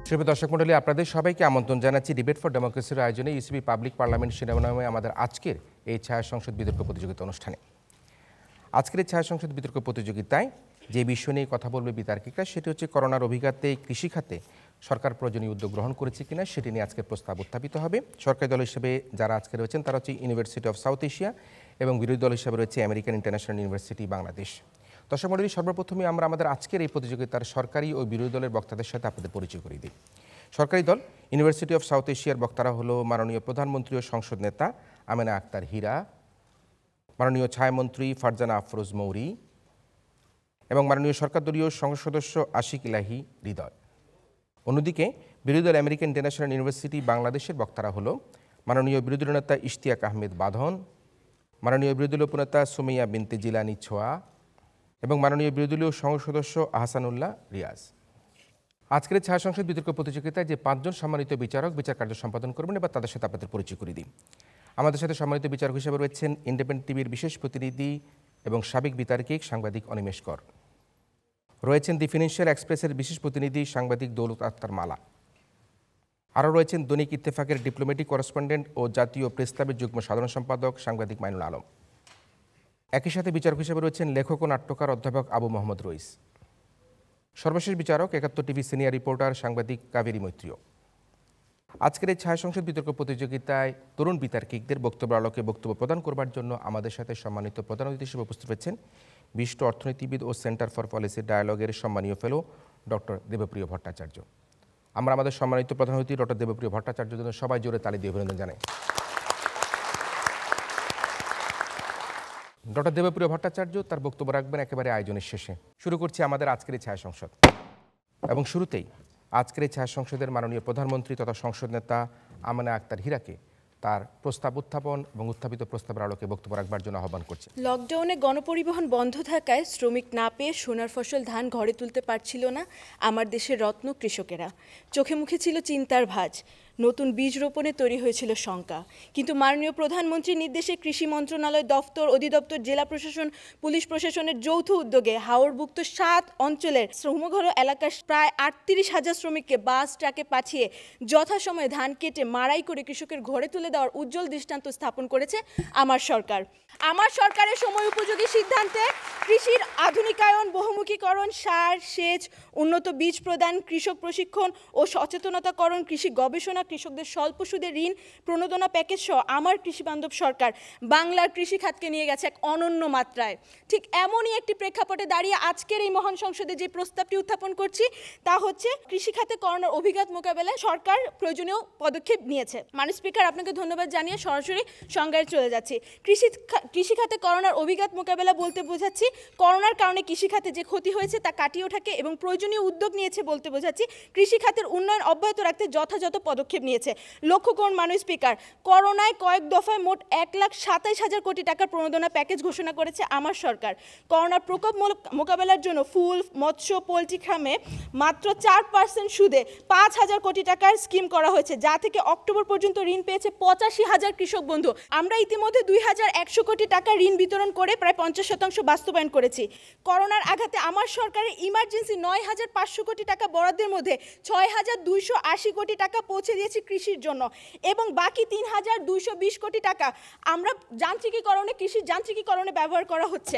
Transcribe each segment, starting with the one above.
প্রিয় দর্শক মণ্ডলী, আপনাদের সবাইকে আমন্ত্রণ জানাচ্ছি ডিবেট ফর ডেমোক্রেসির আয়োজনে ইউসিবি পাবলিক পার্লামেন্ট শিরোনামে আমাদের আজকের এই ছায়া সংসদ বিতর্ক প্রতিযোগিতা অনুষ্ঠানে। আজকের এই ছায়া সংসদ বিতর্ক প্রতিযোগিতায় যে বিষয় নিয়ে কথা বলবে বিতার্কিকরা সেটি হচ্ছে করোনার অভিঘাতে কৃষিখাতে সরকার প্রয়োজনীয় উদ্যোগ গ্রহণ করেছে কিনা সেটি নিয়ে আজকের প্রস্তাব উত্থাপিত হবে। সরকারি দল হিসেবে যারা আজকে রয়েছেন তারা হচ্ছে ইউনিভার্সিটি অফ সাউথ এশিয়া এবং বিরোধী দল হিসেবে রয়েছে আমেরিকান ইন্টারন্যাশনাল ইউনিভার্সিটি বাংলাদেশ। দর্শক মণ্ডলী, সর্বপ্রথমে আমরা আমাদের আজকের এই প্রতিযোগিতার সরকারি ও বিরোধী দলের বক্তাদের সাথে আপনাদের পরিচয় করিয়ে দিই। সরকারি দল ইউনিভার্সিটি অফ সাউথ এশিয়ার বক্তারা হলো মাননীয় প্রধানমন্ত্রী ও সংসদ নেতা আমেনা আক্তার হীরা, মাননীয় ছায়ামন্ত্রী ফারজানা আফরোজ মৌরি এবং মাননীয় সরকারদলীয় সংসদ সদস্য আশিক ইলাহি হৃদয়। অন্যদিকে বিরোধী দল আমেরিকান ইন্টারন্যাশনাল ইউনিভার্সিটি বাংলাদেশের বক্তারা হলো মাননীয় বিরোধী নেতা ইশতিয়াক আহমেদ বাঁধন, মাননীয় বিরোধী দলীয় উপনেতা সুমাইয়া বিনতে জিলানি ছোয়া এবং মাননীয় বিরোধী দলীয় সংসদ সদস্য আহসানুল্লাহ রিয়াজ। আজকের ছায়া সংসদ বিতর্ক প্রতিযোগিতায় যে পাঁচজন সম্মানিত বিচারক বিচার কার্য সম্পাদন করবেন এবার তাদের সাথে আপনাদের পরিচয় করে দিই। আমাদের সাথে সম্মানিত বিচারক হিসেবে রয়েছেন ইন্ডিপেন্ডেন্ট টিভির বিশেষ প্রতিনিধি এবং সাবেক বিতার্কিক সাংবাদিক অনিমেষ কর, রয়েছেন দি ফিনান্সিয়াল এক্সপ্রেসের বিশেষ প্রতিনিধি সাংবাদিক দৌলত আক্তার মালা, আরও রয়েছেন দৈনিক ইত্তেফাকের ডিপ্লোম্যাটিক করেসপন্ডেন্ট ও জাতীয় প্রেস ক্লাবের যুগ্ম সাধারণ সম্পাদক সাংবাদিক মাইনুল আলম। একই সাথে বিচারক হিসেবে রয়েছেন লেখক ও নাট্যকার অধ্যাপক আবু মোহাম্মদ রইস। সর্বশেষ বিচারক ৭১ টিভি সিনিয়র রিপোর্টার সাংবাদিক কাবেরী মৈত্রীয়। আজকের এই ছায়া সংসদ বিতর্ক প্রতিযোগিতায় তরুণ বিতার্কিকদের বক্তব্য আলোকে বক্তব্য প্রদান করবার জন্য আমাদের সাথে সম্মানিত প্রধান অতিথি হিসেবে উপস্থিত রয়েছেন বিশিষ্ট অর্থনীতিবিদ ও সেন্টার ফর পলিসি ডায়ালগের সম্মানীয় ফেলো ডক্টর দেবপ্রিয় ভট্টাচার্য। আমরা আমাদের সম্মানিত প্রধান অতিথি ডক্টর দেবপ্রিয় ভট্টাচার্যের জন্য সবাই জোরে তালি দিয়ে অভিনন্দন জানাই। ডক্টর দেবপ্রিয় ভট্টাচার্য তার বক্তব্য রাখবেন একেবারে আয়োজনের শেষে। শুরু করছি আমাদের আজকের এই ছায়া সংসদ এবং শুরুতেই আজকের এই ছায়া সংসদের মাননীয় প্রধানমন্ত্রী তথা সংসদ নেতা আমেনা আক্তার হীরাকে তার প্রস্তাব উত্থাপন এবং উত্থাপিত প্রস্তাবের আলোকে বক্তব্য রাখবার জন্য আহ্বান করছে। লকডাউনে গণপরিবহন বন্ধ থাকায় শ্রমিক না পেয়ে সোনার ফসল ধান ঘরে তুলতে পারছিল না আমার দেশের রত্ন কৃষকেরা। চোখে মুখে ছিল চিন্তার ভাঁজ, নতুন বীজ রোপণে তৈরি হয়েছিল শঙ্কা। কিন্তু মাননীয় প্রধানমন্ত্রীর নির্দেশে কৃষি মন্ত্রণালয় দফতর, অধিদপ্তর, জেলা প্রশাসন, পুলিশ প্রশাসনের যৌথ উদ্যোগে হাওড়ভুক্ত ৭ অঞ্চলের শ্রমঘর এলাকার প্রায় ৩৮,০০০ শ্রমিককে বাস ট্রাকে পাঠিয়ে যথাসময়ে ধান কেটে মাড়াই করে কৃষকের ঘরে তুলে দেওয়ার উজ্জ্বল দৃষ্টান্ত স্থাপন করেছে আমার সরকার। আমার সরকারের সময় উপযোগী সিদ্ধান্তে কৃষির আধুনিকায়ন, বহুমুখীকরণ, সার, সেচ, উন্নত বীজ প্রদান, কৃষক প্রশিক্ষণ ও সচেতনতাকরণ, কৃষি গবেষণা, কৃষকদের স্বল্প সুদে ঋণ প্রণোদনা প্যাকেজ সহ আমার কৃষিবান্ধব সরকার বাংলার কৃষি খাতকে নিয়ে গেছে এক অনন্য মাত্রায়। ঠিক এমনই একটি প্রেক্ষাপটে দাঁড়িয়ে আজকের এই মহান সংসদে যে প্রস্তাবটি উত্থাপন করছি তা হচ্ছে কৃষি খাতে করোনার অভিঘাত মোকাবেলায় সরকার প্রয়োজনীয় পদক্ষেপ নিয়েছে। মাননীয় স্পিকার, আপনাকে ধন্যবাদ জানিয়ে সরাসরি সংজ্ঞায় চলে যাচ্ছি। কৃষি খাতে করোনার অভিঘাত মোকাবেলা বলতে বোঝাচ্ছি করোনার কারণে কৃষি খাতে যে ক্ষতি হয়েছে তা কাটিয়ে ওঠাকে এবং প্রয়োজনীয় উদ্যোগ নিয়েছে বলতে বোঝাচ্ছি কৃষি খাতের উন্নয়ন অব্যাহত রাখতে যথাযথ পদক্ষেপ নিয়েছে। লক্ষ্য করুন মাননীয় স্পিকার, করোনায় কয়েক দফায় মোট ১,২৭,০০০ কোটি টাকার প্রণোদনা প্যাকেজ ঘোষণা করেছে আমার সরকার। করোনার প্রকোপ মোকাবেলার জন্য ফুল, মৎস্য, পোলট্রি খামে মাত্র ৪% সুদে ৫,০০০ কোটি টাকার স্কিম করা হয়েছে, যা থেকে অক্টোবর পর্যন্ত ঋণ পেয়েছে ৮৫,০০০ কৃষক বন্ধু। আমরা ইতিমধ্যে ২,১০০ কোটি টাকা ঋণ বিতরণ করে প্রায় ৫০% বাস্তবায়ন করেছি। করোনার আঘাতে আমার সরকারের ইমার্জেন্সি ৯,৫০০ কোটি টাকা বরাদ্দের মধ্যে ৬,২৮০ কোটি টাকা পৌঁছে দিয়েছি কৃষির জন্য এবং বাকি ৩,২২০ কোটি টাকা আমরা যান্ত্রিকীকরণে, কৃষির যান্ত্রিকীকরণে ব্যবহার করা হচ্ছে।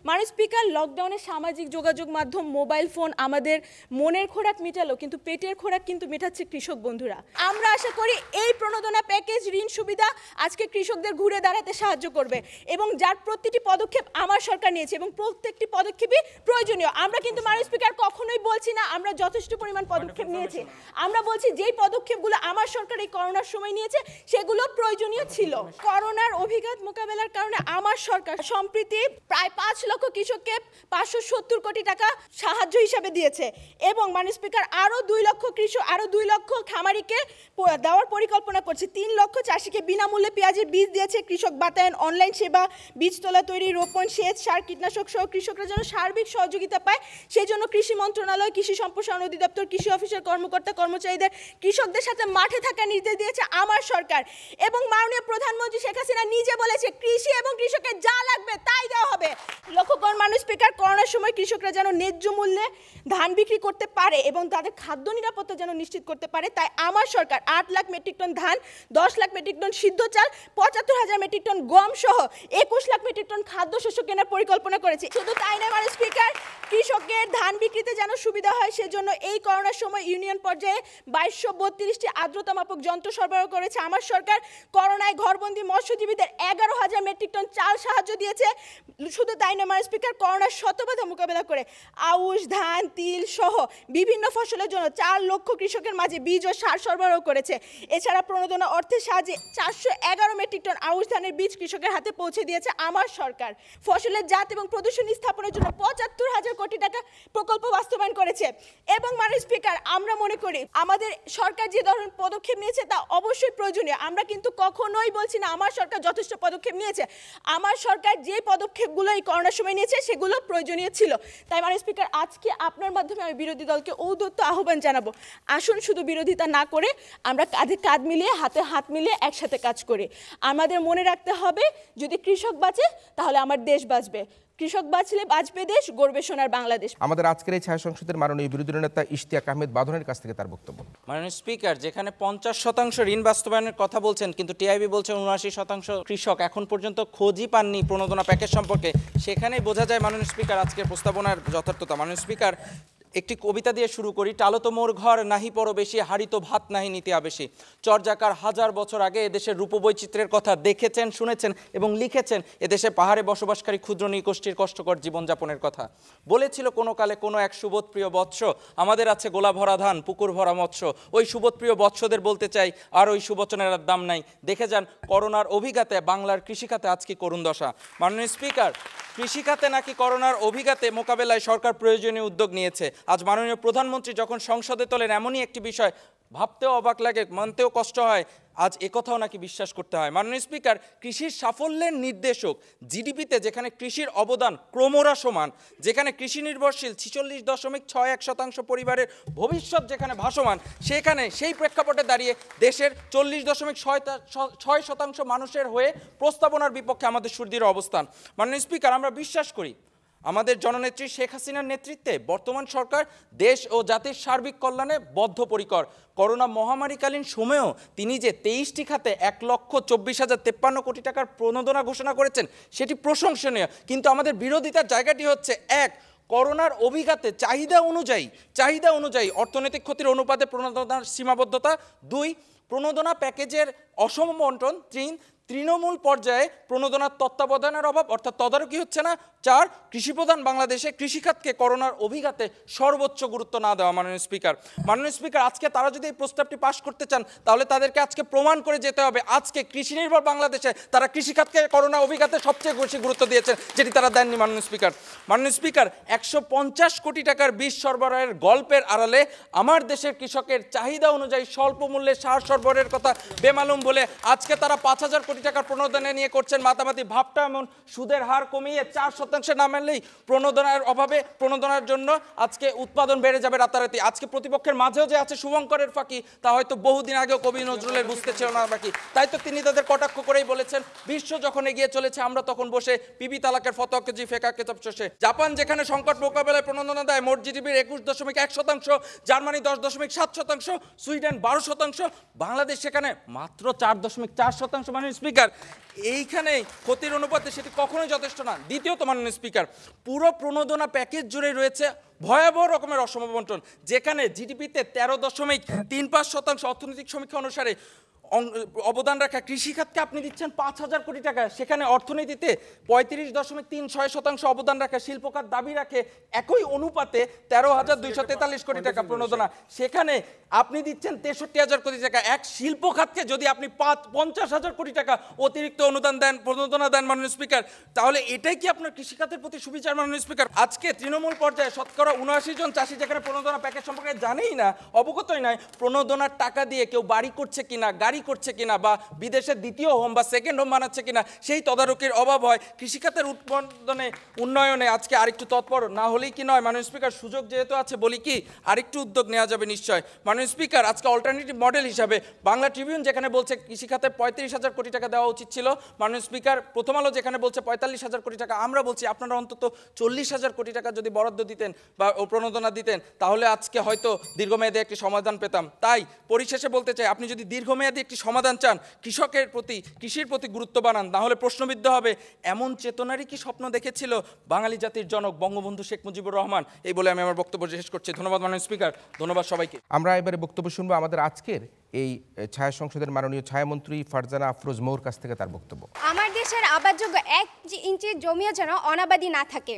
মাননীয় স্পিকার, লকডাউনে সামাজিক যোগাযোগ মাধ্যম, মোবাইল ফোন আমাদের মনের খোরাক মিটালো, কিন্তু পেটের খোরাক কিন্তু মেটাচ্ছে কৃষক বন্ধুরা। আমরা আশা করি এই প্রণোদনা প্যাকেজ, ঋণ সুবিধা আজকে কৃষকদের ঘুরে দাঁড়াতে সাহায্য করবে এবং যার প্রতিটি পদক্ষেপ আমার সরকার নিয়েছে এবং প্রত্যেকটি পদক্ষেপই প্রয়োজনীয়। আমরা কিন্তু মাননীয় স্পিকার কখনোই বলছি না আমরা যথেষ্ট পরিমাণ পদক্ষেপ নিয়েছি, আমরা বলছি যেই পদক্ষেপগুলো আমার সরকার এই করোনার সময় নিয়েছে সেগুলো প্রয়োজনীয় ছিল। করোনার অভিঘাত মোকাবেলার কারণে আমার সরকার সম্প্রতি প্রায় ৫ লক্ষ কৃষককে ৫৭০ কোটি টাকা সাহায্য হিসাবে দিয়েছে এবং মাননীয় স্পিকার আরও ২ লক্ষ খামারিকে দেওয়ার পরিকল্পনা করছে। ৩ লক্ষ চাষিকে বিনামূল্যে পেঁয়াজের বীজ দিয়েছে, কৃষক বাতায়ন, অনলাইন সেবা, বীজ তোলা তৈরি, রোপণ, সেচ, সার, কীটনাশক সহ কৃষকরা যেন সার্বিক সহযোগিতা পায় সেই জন্য কৃষি মন্ত্রণালয়, কৃষি সম্প্রসারণ অধিদপ্তর, কৃষি অফিসের কর্মকর্তা কর্মচারীদের কৃষকদের সাথে মাঠে থাকার নির্দেশ দিয়েছে আমার সরকার এবং মাননীয় প্রধানমন্ত্রী শেখ হাসিনা নিজে বলেছে কৃষি এবং কৃষকের যা লাগবে তাই দেওয়া হবে। লক্ষ্য করুন মাননীয় স্পিকার, করোনার সময় কৃষকরা যেন ন্যায্য মূল্যে ধান বিক্রি করতে পারে এবং তাদের খাদ্য নিরাপত্তা যেন নিশ্চিত করতে পারে, তাই আমার সরকার 8 লাখ মেট্রিক টন ধান, 10 লাখ মেট্রিক টন সিদ্ধ চাল, 75,000 মেট্রিক টন গম সহ 21 লাখ মেট্রিক টন খাদ্যশস্য কেনার পরিকল্পনা করেছে। শুধু তাই নয় মাননীয় স্পিকার, কৃষকের ধান বিক্রিতে যেন সুবিধা হয় সেজন্য এই করোনার সময় ইউনিয়ন পর্যায়ে 2232টি আর্দ্রতা মাপক যন্ত্র সরবরাহ করেছে আমার সরকার। করোনায় ঘরবন্দি মৎস্যজীবীদের 11,000 মেট্রিক টন চাল সাহায্য দিয়েছে। শুধু তাই নয় মাননীয় স্পিকার, করোনার শতবাধা মোকাবেলা করে আউশ, ধান, তিল সহ বিভিন্ন ফসলের জন্য 4 লক্ষ কৃষকের মাঝে বীজ ও সার সরবরাহ করেছে। এছাড়া প্রণোদনা অর্থের সাহায্যে 411 মেট্রিক টন আউশ ধানের বীজ কৃষকের হাতে পৌঁছে দিয়েছে আমার সরকার। ফসলের জাত এবং প্রদর্শনী স্থাপনের জন্য 75,000 কোটি টাকা প্রকল্প বাস্তবায়ন করেছে। এবং মাননীয় স্পিকার, আমরা মনে করি আমাদের সরকার যে ধরনের পদক্ষেপ নিয়েছে তা অবশ্যই প্রয়োজনীয়। আমরা কিন্তু কখনোই বলছি না আমার সরকার যথেষ্ট পদক্ষেপ নিয়েছে। আমার সরকার যে পদক্ষেপগুলো এই করোনার সময় নিয়েছে সেগুলো প্রয়োজনীয় ছিল। তাই মাননীয় স্পিকার, আজকে আপনার মাধ্যমে আমি বিরোধী দলকে ঔদ্ধত্য আহ্বান জানাবো, আসুন শুধু বিরোধিতা না করে আমরা কাঁধে কাঁধ মিলিয়ে হাতে হাত মিলিয়ে একসাথে কাজ করি। আমাদের মনে রাখতে হবে যদি কৃষক বাঁচে তাহলে আমার দেশ বাঁচবে, কৃষক বাঁচলে বাঁচবে দেশ, গড়বে সোনার বাংলাদেশ। আমাদের আজকের এই ছায়া সংসদের মাননীয় বিরোধী নেতা ইশতিয়াক আহমেদ বাঁধনের কাছ থেকে তার বক্তব্য। মাননীয় স্পিকার, যেখানে 50% ঋণ বাস্তবায়নের কথা বলছেন কিন্তু টিআইবি বলছে 79% কৃষক এখন পর্যন্ত খোঁজই পাননি প্রণোদনা প্যাকেজ সম্পর্কে, সেখানেই বোঝা যায় মাননীয় স্পিকার আজকের প্রস্তাবনার যথার্থতা। মাননীয় স্পিকার, একটি কবিতা দিয়ে শুরু করি। টালো তো মোর ঘর নাহি পর বেশি, হাড়ি তো ভাত নাহি নিতে আবেশি। চরজাকার 1000 বছর আগে এদেশের রূপবৈচিত্র্যের কথা দেখেছেন, শুনেছেন এবং লিখেছেন। এদেশে পাহাড়ে বসবাসকারী ক্ষুদ্র নৃগোষ্ঠীর কষ্টকর জীবনযাপনের কথা বলেছিল কোনো কালে কোনো এক সুবোধ প্রিয় বৎস, আমাদের আছে গোলা ভরা ধান, পুকুর ভরা মৎস্য। ওই সুবোধ প্রিয় বৎসদের বলতে চাই আর ওই সুবচনের আর দাম নাই। দেখে যান করোনার অভিঘাতে বাংলার কৃষিখাতে আজ কি করুণ দশা। মাননীয় স্পিকার, কৃষিখাতে নাকি করোনার অভিঘাতে মোকাবেলায় সরকার প্রয়োজনীয় উদ্যোগ নিয়েছে। আজ মাননীয় প্রধানমন্ত্রী যখন সংসদে তোলেন এমনই একটি বিষয়, ভাবতেও অবাক লাগে, মানতেও কষ্ট হয়, আজ একথাও নাকি বিশ্বাস করতে হয়। মাননীয় স্পিকার, কৃষির সাফল্যের নির্দেশক জিডিপিতে যেখানে কৃষির অবদান ক্রমহ্রাসমান, যেখানে কৃষি নির্ভরশীল 46.61% পরিবারের ভবিষ্যৎ যেখানে ভাসমান, সেখানে সেই প্রেক্ষাপটে দাঁড়িয়ে দেশের 40.6% মানুষের হয়ে প্রস্তাবনার বিপক্ষে আমাদের সুদৃঢ় অবস্থান। মাননীয় স্পিকার, আমরা বিশ্বাস করি আমাদের জননেত্রী শেখ হাসিনার নেতৃত্বে বর্তমান সরকার দেশ ও জাতির সার্বিক কল্যাণে বদ্ধপরিকর। করোনা মহামারীকালীন সময়েও তিনি যে 23টি খাতে 1,24,053 কোটি টাকার প্রণোদনা ঘোষণা করেছেন সেটি প্রশংসনীয়। কিন্তু আমাদের বিরোধিতার জায়গাটি হচ্ছে, এক, করোনার অভিঘাতে চাহিদা অনুযায়ী অর্থনৈতিক ক্ষতির অনুপাতে প্রণোদনার সীমাবদ্ধতা, 2, প্রণোদনা প্যাকেজের অসম বন্টন, 3, তৃণমূল পর্যায়ে প্রণোদনার তত্ত্বাবধানের অভাব অর্থাৎ তদারকি হচ্ছে না, 4, কৃষিপ্রধান বাংলাদেশে কৃষিখাতকে করোনার অভিঘাতে সর্বোচ্চ গুরুত্ব না দেওয়া। মাননীয় স্পিকার, আজকে তারা যদি এই প্রস্তাবটি পাশ করতে চান তাহলে তাদেরকে আজকে প্রমাণ করে যেতে হবে আজকে কৃষি নির্ভর বাংলাদেশে তারা কৃষিখাতকে করোনা অভিঘাতে সবচেয়ে বেশি গুরুত্ব দিয়েছেন, যেটি তারা দেননি। মাননীয় স্পিকার, 150 কোটি টাকার বীজ সরবরাহের গল্পের আড়ালে আমার দেশের কৃষকের চাহিদা অনুযায়ী স্বল্প মূল্যে সার সরবরাহের কথা বেমালুম বলে আজকে তারা 5,000 কোটি টাকার প্রণোদনা নিয়ে করছেন মাতামাতি। ভাবটা এমন, সুদের হার কমিয়ে 4% নামালেই প্রণোদনার অভাবে প্রণোদনার জন্য আজকে উৎপাদন বেড়ে যাবে রাতারাতি। আজকে প্রতিপক্ষের মাঝেও যে আছে শুভঙ্করের ফাঁকি, তা হয়তো বহুদিন আগেও কবি নজরুলের বুঝতে ছিল না বাকি। তাই তো তিনি তাদের কটাক্ষ করেই বলেছেন, বিশ্ব যখন এগিয়ে চলেছে আমরা তখন বসে পিবি তালাকের ফতোয়া কেজি ফেকা কেতাব চষে। জাপান যেখানে সংকট মোকাবেলায় প্রণোদনা দেয় মোট জিডিপির 21.1%, জার্মানি 10.7%, সুইডেন 12%, বাংলাদেশ সেখানে মাত্র 4.4%। মাননীয় স্পিকার, এইখানে ক্ষতির অনুপাতে সেটি কখনোই যথেষ্ট না। দ্বিতীয়ত মাননীয় স্পিকার, পুরো প্রণোদনা প্যাকেজ জুড়ে রয়েছে ভয়াবহ রকমের অসম বন্টন, যেখানে জিডিপিতে 13.35% অর্থনৈতিক সমীক্ষা অনুসারে অবদান রাখা কৃষিখাতকে আপনি দিচ্ছেন 5,000 কোটি টাকা, সেখানে অর্থনীতিতে 35.36% অবদান রাখা শিল্পখাত দাবি রাখে একই অনুপাতে 13,243 কোটি টাকা প্রণোদনা, সেখানে আপনি দিচ্ছেন 63,000 কোটি টাকা। এক শিল্পখাতকে যদি আপনি 50,000 কোটি টাকা অতিরিক্ত প্রণোদনা দেন মাননীয় স্পিকার, তাহলে এটাই কি আপনার কৃষিখাতের প্রতি সুবিচার? মাননীয় স্পিকার, আজকে তৃণমূল পর্যায়ে 79 জন চাষি যেখানে প্রণোদনা প্যাকেজ সম্পর্কে জানেই না, অবগতই নয় প্রণোদনার টাকা দিয়ে কেউ বাড়ি করছে কিনা, গাড়ি জারি করছে কিনা বা বিদেশের দ্বিতীয় হোম বা সেকেন্ড হোম বানাচ্ছে কিনা সেই তদারকির অভাব হয়। কৃষিখাতের উৎপাদনে উন্নয়নে আজকে আরেকটু তৎপর না হলেই কি নয়। মাননীয় স্পিকার, সুযোগ যেহেতু আছে বলি কি আরেকটু উদ্যোগ নেওয়া যাবে নিশ্চয়। মাননীয় স্পিকার, আজকে অল্টারনেটিভ মডেল হিসাবে বাংলা ট্রিবিউন যেখানে বলছে কৃষিখাতে 35,000 কোটি টাকা দেওয়া উচিত ছিল, মাননীয় স্পিকার প্রথম আলো যেখানে বলছে 45,000 কোটি টাকা, আমরা বলছি আপনারা অন্তত 40,000 কোটি টাকা যদি বরাদ্দ দিতেন বা প্রণোদনা দিতেন তাহলে আজকে হয়তো দীর্ঘমেয়াদী একটি সমাধান পেতাম। তাই পরিশেষে বলতে চাই, আপনি যদি দীর্ঘমেয়াদী একটি সমাধান চান, কৃষির প্রতি গুরুত্ব বানান, তাহলে প্রশ্নবিদ্ধ হবে এমন চেতনারই কি স্বপ্ন দেখেছিল বাঙালি জাতির জনক বঙ্গবন্ধু শেখ মুজিবুর রহমান। এই বলে আমি আমার বক্তব্য শেষ করছি। ধন্যবাদ মাননীয় স্পিকার, ধন্যবাদ সবাইকে। আমরা এবারে বক্তব্য শুনবো আমাদের আজকের এই ছায়া সংসদের মাননীয় ছায়ামন্ত্রী ফারজানা আফরোজ মৌর কাছ থেকে তার বক্তব্য। আমার দেশের আবাদযোগ্য 1 ইঞ্চি জমিও যেন অনাবাদি না থাকে।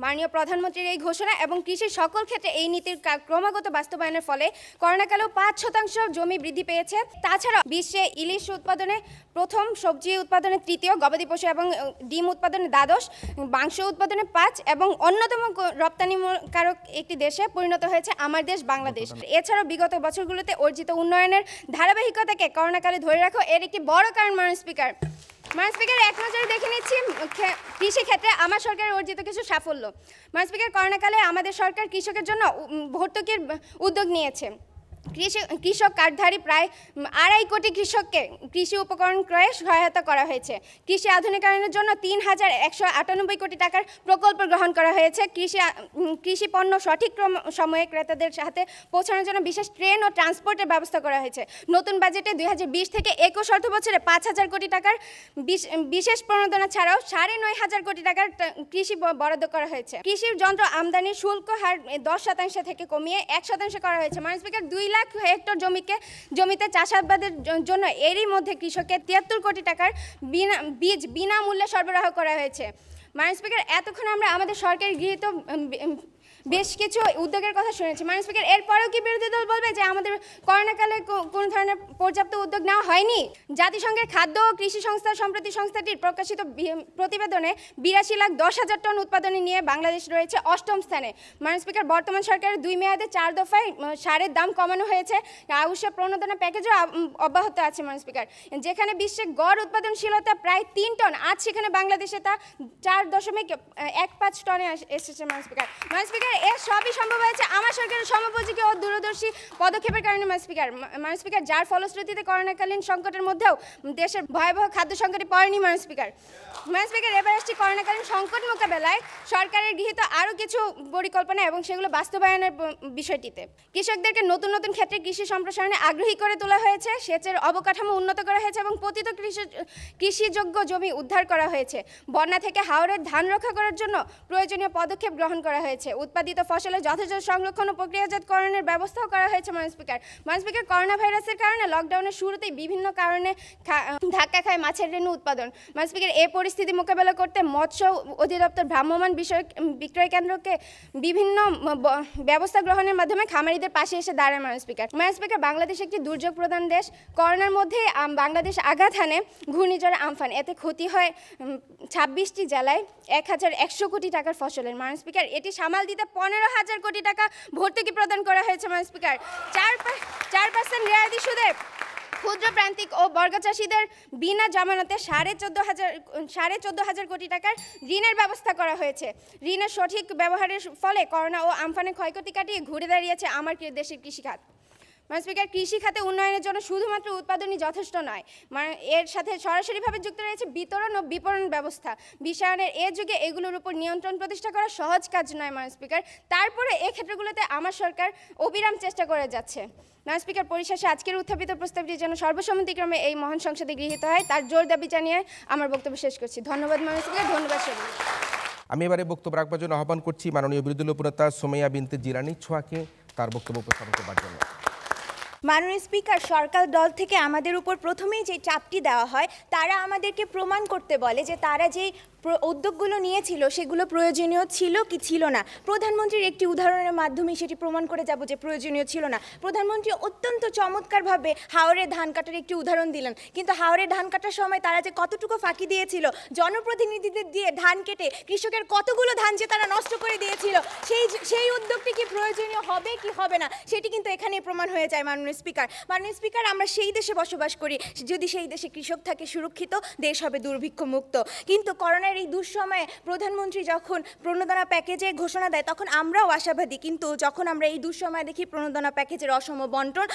মাননীয় প্রধানমন্ত্রীর এই ঘোষণা এবং কৃষির সকল ক্ষেত্রে এই নীতির ক্রমাগত বাস্তবায়নের ফলে করোনাকালেও 5% জমি বৃদ্ধি পেয়েছে। তাছাড়া বিশ্বে ইলিশ উৎপাদনে প্রথম, সবজি উৎপাদনে তৃতীয়, গবাদি পশু এবং ডিম উৎপাদনে দ্বাদশ, মাংস উৎপাদনে 5 এবং অন্যতম রপ্তানিকারক একটি দেশে পরিণত হয়েছে আমার দেশ বাংলাদেশ। এছাড়াও বিগত বছরগুলোতে অর্জিত উন্নয়নের ধারাবাহিকতাকে করোনাকালে ধরে রাখো এর একটি বড় কারণ মাননীয় স্পিকার। মাননীয় স্পিকার, এক নজরে দেখে নিচ্ছি কৃষি ক্ষেত্রে আমার সরকারের অর্জিত কিছু সাফল্য। মাননীয় স্পিকার, করোনাকালে আমাদের সরকার কৃষকের জন্য ভর্তুকির উদ্যোগ নিয়েছে। কৃষক কার্ডধারী প্রায় 2.5 কোটি কৃষককে কৃষি উপকরণ ক্রয়ে সহায়তা করা হয়েছে। কৃষি আধুনিকায়নের জন্য 3,198 কোটি টাকার প্রকল্প গ্রহণ করা হয়েছে। কৃষি পণ্য সঠিক সময়ে ক্রেতাদের হাতে পৌঁছানোর জন্য বিশেষ ট্রেন ও ট্রান্সপোর্টের ব্যবস্থা করা হয়েছে। নতুন বাজেটে 2020 থেকে 21 অর্থবছরে 5,000 কোটি টাকার বিশেষ প্রণোদনা ছাড়াও 9,500 কোটি টাকার কৃষি বরাদ্দ করা হয়েছে। কৃষির যন্ত্র আমদানির শুল্ক হার 10% থেকে কমিয়ে 1% করা হয়েছে। মাননীয় স্পিকার, 2 লাখ হেক্টর জমিতে চাষাবাদের জন্য এরই মধ্যে কৃষককে 73 কোটি টাকার বীজ বিনামূল্যে সরবরাহ করা হয়েছে। মাননীয় স্পিকার, এতক্ষণ আমরা আমাদের সরকারের গৃহীত বেশ কিছু উদ্যোগের কথা শুনেছি। মাননীয় স্পিকার, এরপরেও কি বিরোধী দল বলবে যে আমাদের করোনাকালে কোন ধরনের পর্যাপ্ত উদ্যোগ নেওয়া হয়নি? জাতিসংঘের খাদ্য ও কৃষি সংস্থা সম্প্রতি সংস্থাটির প্রকাশিত প্রতিবেদনে 82,10,000 টন উৎপাদনে নিয়ে বাংলাদেশ রয়েছে 8ম স্থানে। মাননীয় স্পিকার, বর্তমান সরকারের 2 মেয়াদে 4 দফায় সারের দাম কমানো হয়েছে। আউশে প্রণোদনা প্যাকেজও অব্যাহত আছে। মাননীয় স্পিকার, যেখানে বিশ্বে গড় উৎপাদনশীলতা প্রায় 3 টন, আজ সেখানে বাংলাদেশে তা 4.15 টনে এসেছে। মাননীয় স্পিকার, এর সবই সম্ভব হয়েছে আমার সরকারের সময়োপযোগী ও দূরদর্শী পদক্ষেপের কারণে। মাননীয় স্পিকার, যার ফলশ্রুতিতে করোনাকালীন সংকটের মধ্যেও দেশের ভয়াবহ খাদ্য সংকটে পড়েনি। মাননীয় স্পিকার, এবার আসছি করোনাকালীন সংকট মোকাবেলায় সরকারের গৃহীত আরও কিছু পরিকল্পনা এবং সেগুলো বাস্তবায়নের বিষয়টিতে। কৃষকদেরকে নতুন নতুন ক্ষেত্রে কৃষি সম্প্রসারণে আগ্রহী করে তোলা হয়েছে। সেচের অবকাঠামো উন্নত করা হয়েছে এবং পতিত কৃষিযোগ্য জমি উদ্ধার করা হয়েছে। বন্যা থেকে হাওরের ধান রক্ষা করার জন্য প্রয়োজনীয় পদক্ষেপ গ্রহণ করা হয়েছে। উৎপাদিত ফসলের যথাযথ সংরক্ষণ ও প্রক্রিয়াজাতকরণের ব্যবস্থাও করা হয়েছে। মাননীয় স্পিকার, করোনা ভাইরাসের কারণে লকডাউনের শুরুতেই বিভিন্ন কারণে ধাক্কা খায় মাছের রেণু উৎপাদন। মাননীয় স্পিকার, এই পরিস্থিতি মোকাবেলা করতে মৎস্য অধিদপ্তর ভ্রাম্যমাণ বিষয় বিক্রয় কেন্দ্রকে বিভিন্ন ব্যবস্থা গ্রহণের মাধ্যমে খামারিদের পাশে এসে দাঁড়ায়। মাননীয় স্পিকার, বাংলাদেশ একটি দুর্যোগ প্রধান দেশ। করোনার মধ্যে বাংলাদেশ আঘাত হানে ঘূর্ণিঝড় আমফান, এতে ক্ষতি হয় 26টি জেলায় 1,100 কোটি টাকার ফসলের। মাননীয় স্পিকার, এটি সামাল দিতে 15,000 কোটি টাকা ভর্তুকি প্রদান করা হয়েছে। মাননীয় স্পিকার, 4% রেয়াদি সুদে ক্ষুদ্র প্রান্তিক ও বর্গা চাষিদের বিনা জামানতে 14,500 কোটি টাকার ঋণের ব্যবস্থা করা হয়েছে। ঋণের সঠিক ব্যবহারের ফলে করোনা ও আমফানের ক্ষয়ক্ষতি কাটিয়ে ঘুরে দাঁড়িয়েছে আমার দেশের কৃষিখাত। মাননীয় স্পিকার, কৃষি খাতে উন্নয়নের জন্য শুধুমাত্র উৎপাদনই যথেষ্ট নয়, এর সাথে সরাসরিভাবে যুক্ত রয়েছে বিতরণ ও বিপণন ব্যবস্থা। বিশ্বায়নের এ যুগে এগুলোর উপর নিয়ন্ত্রণ প্রতিষ্ঠা করা সহজ কাজ নয়। মাননীয় স্পিকার, তারপরে এই ক্ষেত্রগুলোতে আমার সরকার অবিরাম চেষ্টা করে যাচ্ছে। মাননীয় স্পিকার, পরিশেষে আজকের উত্থাপিত প্রস্তাবটি যেন সর্বসম্মতিক্রমে এই মহান সংসদে গৃহীত হয় তার জোর দাবি জানিয়ে আমার বক্তব্য শেষ করছি। ধন্যবাদ মাননীয় স্পিকার, ধন্যবাদ সবাই। আমি এবারে বক্তব্য রাখবার জন্য আহ্বান করছি মাননীয় বিরোধী দলীয় উপনেতা সুমাইয়া বিনতে জিলানী ছোঁয়াকে তার বক্তব্য উপস্থাপন করবার জন্য। মাননীয় স্পিকার, সরকার দল থেকে আমাদের উপর প্রথমেই যে চাপটি দেওয়া হয় তারা আমাদেরকে প্রমাণ করতে বলে যে তারা যে উদ্যোগগুলো নিয়েছিল সেগুলো প্রয়োজনীয় ছিল কি ছিল না। প্রধানমন্ত্রীর একটি উদাহরণের মাধ্যমে সেটি প্রমাণ করে যাব যে প্রয়োজনীয় ছিল না। প্রধানমন্ত্রী অত্যন্ত চমৎকারভাবে হাওড়ের ধান কাটার একটি উদাহরণ দিলেন, কিন্তু হাওড়ের ধান কাটার সময় তারা যে কতটুকু ফাঁকি দিয়েছিল, জনপ্রতিনিধিদের দিয়ে ধান কেটে কৃষকের কতগুলো ধান যে তারা নষ্ট করে দিয়েছিল, সেই উদ্যোগটি কি প্রয়োজনীয় হবে কি হবে না সেটি কিন্তু এখানেই প্রমাণ হয়ে যায়। মাননীয় মাননীয় স্পিকার আমরা সেই দেশে বসবাস করি যদি সেই দেশে কৃষক থাকে সুরক্ষিত, দেশ হবে দুর্ভিক্ষ মুক্ত। কিন্তু করোনার এই দুঃসময়ে প্রধানমন্ত্রী যখন প্রণোদনা প্যাকেজের ঘোষণা দেয় তখন আমরাও আশাবাদী, কিন্তু যখন আমরা এই দুঃসময়ে দেখি প্রণোদনা প্যাকেজের অসম বন্টন,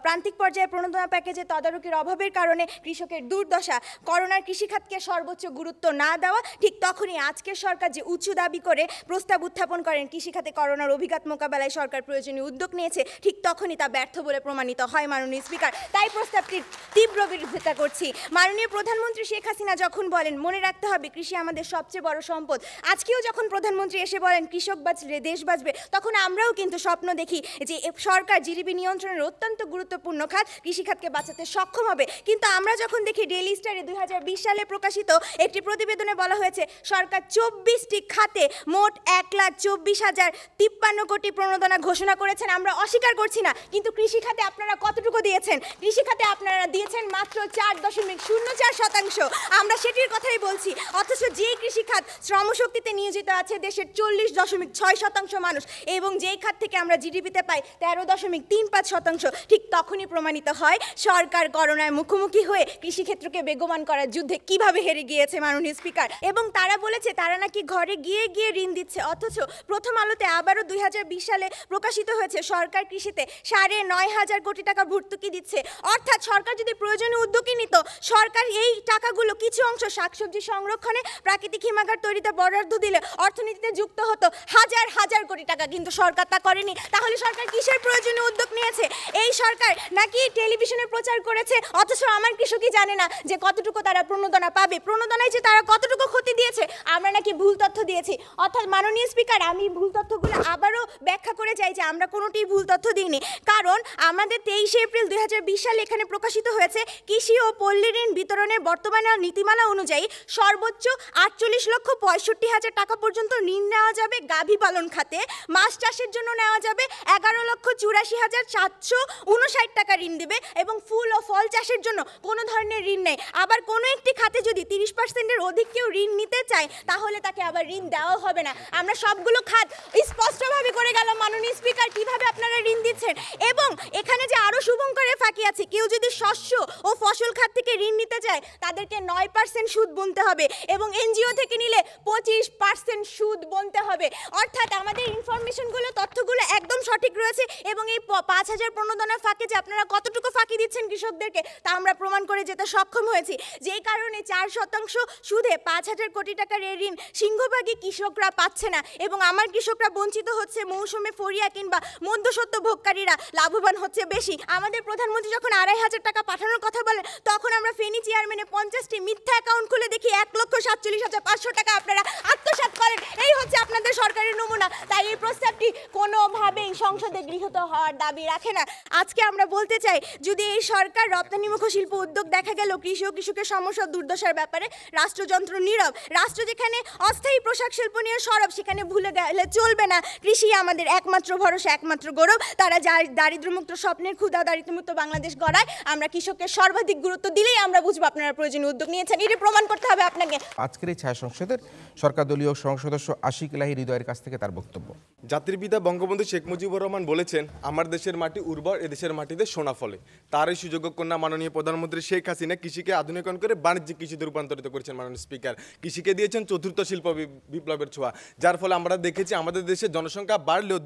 প্রান্তিক পর্যায়ে প্রণোদনা প্যাকেজের তদারকির অভাবের কারণে কৃষকের দুর্দশা, করোনার কৃষিখাতকে সর্বোচ্চ গুরুত্ব না দেওয়া, ঠিক তখনই আজকের সরকার যে উঁচু দাবি করে প্রস্তাব উত্থাপন করেন কৃষিখাতে করোনার অভিঘাত মোকাবেলায় সরকার প্রয়োজনীয় উদ্যোগ নিয়েছে, ঠিক তখনই তা ব্যর্থ বলে প্রমাণিত হয় মাননীয় স্পিকার। তাই প্রস্তাবটির তীব্র বিরোধিতা করছি। মাননীয় প্রধানমন্ত্রী শেখ হাসিনা যখন বলেন মনে রাখতে হবে কৃষি আমাদের সবচেয়ে বড় সম্পদ, আজকেও যখন প্রধানমন্ত্রী এসে বলেন কৃষক বাঁচলে দেশ বাঁচবে, তখন আমরাও কিন্তু স্বপ্ন দেখি যে সরকার জিডিপি নিয়ন্ত্রণের অত্যন্ত গুরুত্বপূর্ণ খাত কৃষিখাতকে বাঁচাতে সক্ষম হবে। কিন্তু আমরা যখন দেখি ডেইলি স্টারে 2020 সালে প্রকাশিত একটি প্রতিবেদনে বলা হয়েছে সরকার 24টি খাতে মোট 1,24,053 কোটি প্রণোদনা ঘোষণা করেছেন, আমরা অস্বীকার করছি না, কিন্তু কৃষি খাতে আপনারা কতটুকু দিয়েছেন? কৃষি খাতে আপনারা দিয়েছেন মাত্র 4.04%। আমরা সেটির কথাই বলছি, অথচ যেই কৃষি খাত শ্রমশক্তিতে নিয়োজিত আছে দেশের 40.6% মানুষ এবং যেই খাত থেকে আমরা জিডিপিতে পাই 13.35%, ঠিক তখনই প্রমাণিত হয় সরকার করোনার মুখোমুখি হয়ে কৃষিক্ষেত্রকে বেগবান করার যুদ্ধে কিভাবে হেরে গিয়েছে মাননীয় স্পিকার। এবং তারা বলেছে তারা নাকি ঘরে গিয়ে গিয়ে ঋণ দিচ্ছে, অথচ প্রথম আলোতে আবারও 2020 সালে প্রকাশিত হয়েছে সরকার কৃষিতে 9,500 কোটি টাকা ভর্তুকি দিচ্ছে। অর্থাৎ সরকার যদি প্রয়োজনীয় উদ্যোগই নিত, সরকার এই টাকাগুলো কিছু অংশ শাকসবজি সংরক্ষণে, প্রাকৃতিক হিমাগার তৈরিতে বরাদ্দ দিলে অর্থনীতিতে যুক্ত হতো হাজার হাজার কোটি টাকা, কিন্তু সরকার তা করেনি। তাহলে সরকার কিসের প্রয়োজনীয় উদ্যোগ নিয়েছে? এই সরকার নাকি টেলিভিশনে প্রচার করেছে, অথচ আমার কৃষকই জানে না যে কতটুকু তারা প্রণোদনা পাবে, প্রণোদনায় যে তারা কতটুকু ক্ষতি দিয়েছে, আমরা নাকি ভুল তথ্য দিয়েছি। অর্থাৎ মাননীয় স্পিকার আমি ভুল তথ্যগুলো আবারও ব্যাখ্যা করে যাই যে আমরা কোনোটি ভুল তথ্য দিইনি, কারণ আমাদের 23 এপ্রিল 2020 সালে এখানে প্রকাশিত হয়েছে কৃষি ও পল্লী ঋণ বিতরণের বর্তমান নীতিমালা অনুযায়ী সর্বোচ্চ 48,65,000 টাকা পর্যন্ত ঋণ নেওয়া যাবে গাভী পালন খাতে, মাছ চাষের জন্য নেওয়া যাবে 11,84,759 টাকা ঋণ দিবে এবং ফুল ও ফল চাষের জন্য কোনো ধরনের ঋণ নেই। আবার কোনো একটি খাতে যদি 30%-এর অধিক কেউ ঋণ নিতে চায় তাহলে তাকে আবার ঋণ দেওয়া হবে না। আমরা সবগুলো খাত স্পষ্টভাবে করে গেলাম মাননীয় স্পিকার কিভাবে আপনারা ঋণ দিচ্ছেন। এবং এখানে যে আরও শুভঙ্করের ফাঁকি আছে, কেউ যদি শস্য ও ফসল খাত থেকে ঋণ নিতে চায় তাদেরকে 9% সুদ গুনতে হবে এবং এনজিও থেকে নিলে 25% সুদ গুনতে হবে। অর্থাৎ আমাদের ইনফরমেশনগুলো, তথ্যগুলো একদম সঠিক রয়েছে এবং এই 5,000 প্রণোদনার ফাঁকে যে আপনারা কতটুকু ফাঁকি দিচ্ছেন কৃষকদেরকে তা আমরা প্রমাণ করে যেতে সক্ষম হয়েছি। যেই কারণে 4% সুদে 5,000 কোটি টাকার এই ঋণ সিংহভাগই কৃষকরা পাচ্ছে না এবং আমার কৃষকরা বঞ্চিত হচ্ছে, মৌসুমে ফরিয়া কিংবা মধ্যস্বত্ব ভোগকারীরা লাভবান হচ্ছে বেশি। আমাদের প্রধানমন্ত্রী যখন 2,500 টাকা পাঠানোর কথা বলেন তখন আমরা ফেনী চেয়ারম্যানে 50টি মিথ্যা অ্যাকাউন্ট খুলে দেখি 1,47,500 টাকা আপনারা আত্মসাৎ করেন। এই হচ্ছে আপনাদের সরকারের নমুনা। তাই এই প্রস্তাবটি কোনোভাবেই সংসদে গৃহীত হওয়ার দাবি রাখে না। আজকে আমরা বলতে চাই যদি এই সরকার রপ্তানিমুখ শিল্প উদ্যোগ দেখা গেল কৃষি ও কৃষকের সমস্যা দুর্দশার ব্যাপারে রাষ্ট্রযন্ত্র নীরব, রাষ্ট্র যেখানে অস্থায়ী পোশাক শিল্প নিয়ে সরব সেখানে ভুলে গেলে চলবে না কৃষি আমাদের একমাত্র ভরসা, একমাত্র গৌরব। তারা দারিদ্র্যমুক্ত স্বপ্নের ক্ষুধা দারিদ্র্যমুক্ত বাংলাদেশ গড়ায় আমরা কৃষকের সর্বাধিক গুরুত্ব দিলেই আমরা বুঝবো আপনারা প্রয়োজনীয় উদ্যোগ নিয়েছেন। এটি প্রমাণ করতে হবে আপনাকে। আজকের এই ছায়া সংসদের সরকার দলীয় সদস্য আশিক এলাহি হৃদয়ের কাছ থেকে তার বক্তব্য। জাতির পিতা বঙ্গবন্ধু শেখ মুজিবুর রহমান বলেছেন আমার দেশের মাটি উর্বর, এদেশের মাটিতে সোনা ফলে। তার এই সুযোগ্য কন্যা মাননীয় প্রধানমন্ত্রী শেখ হাসিনা কৃষিকে আধুনিকরণ করে বাণিজ্যিক কৃষিতে রূপান্তরিত করেছেন মাননীয় স্পিকার। কৃষিকে দিয়েছেন চতুর্থ শিল্প বিপ্লবের ছোঁয়া, যার ফলে আমরা দেখেছি আমাদের দেশের জনসংখ্যা বাড়লেও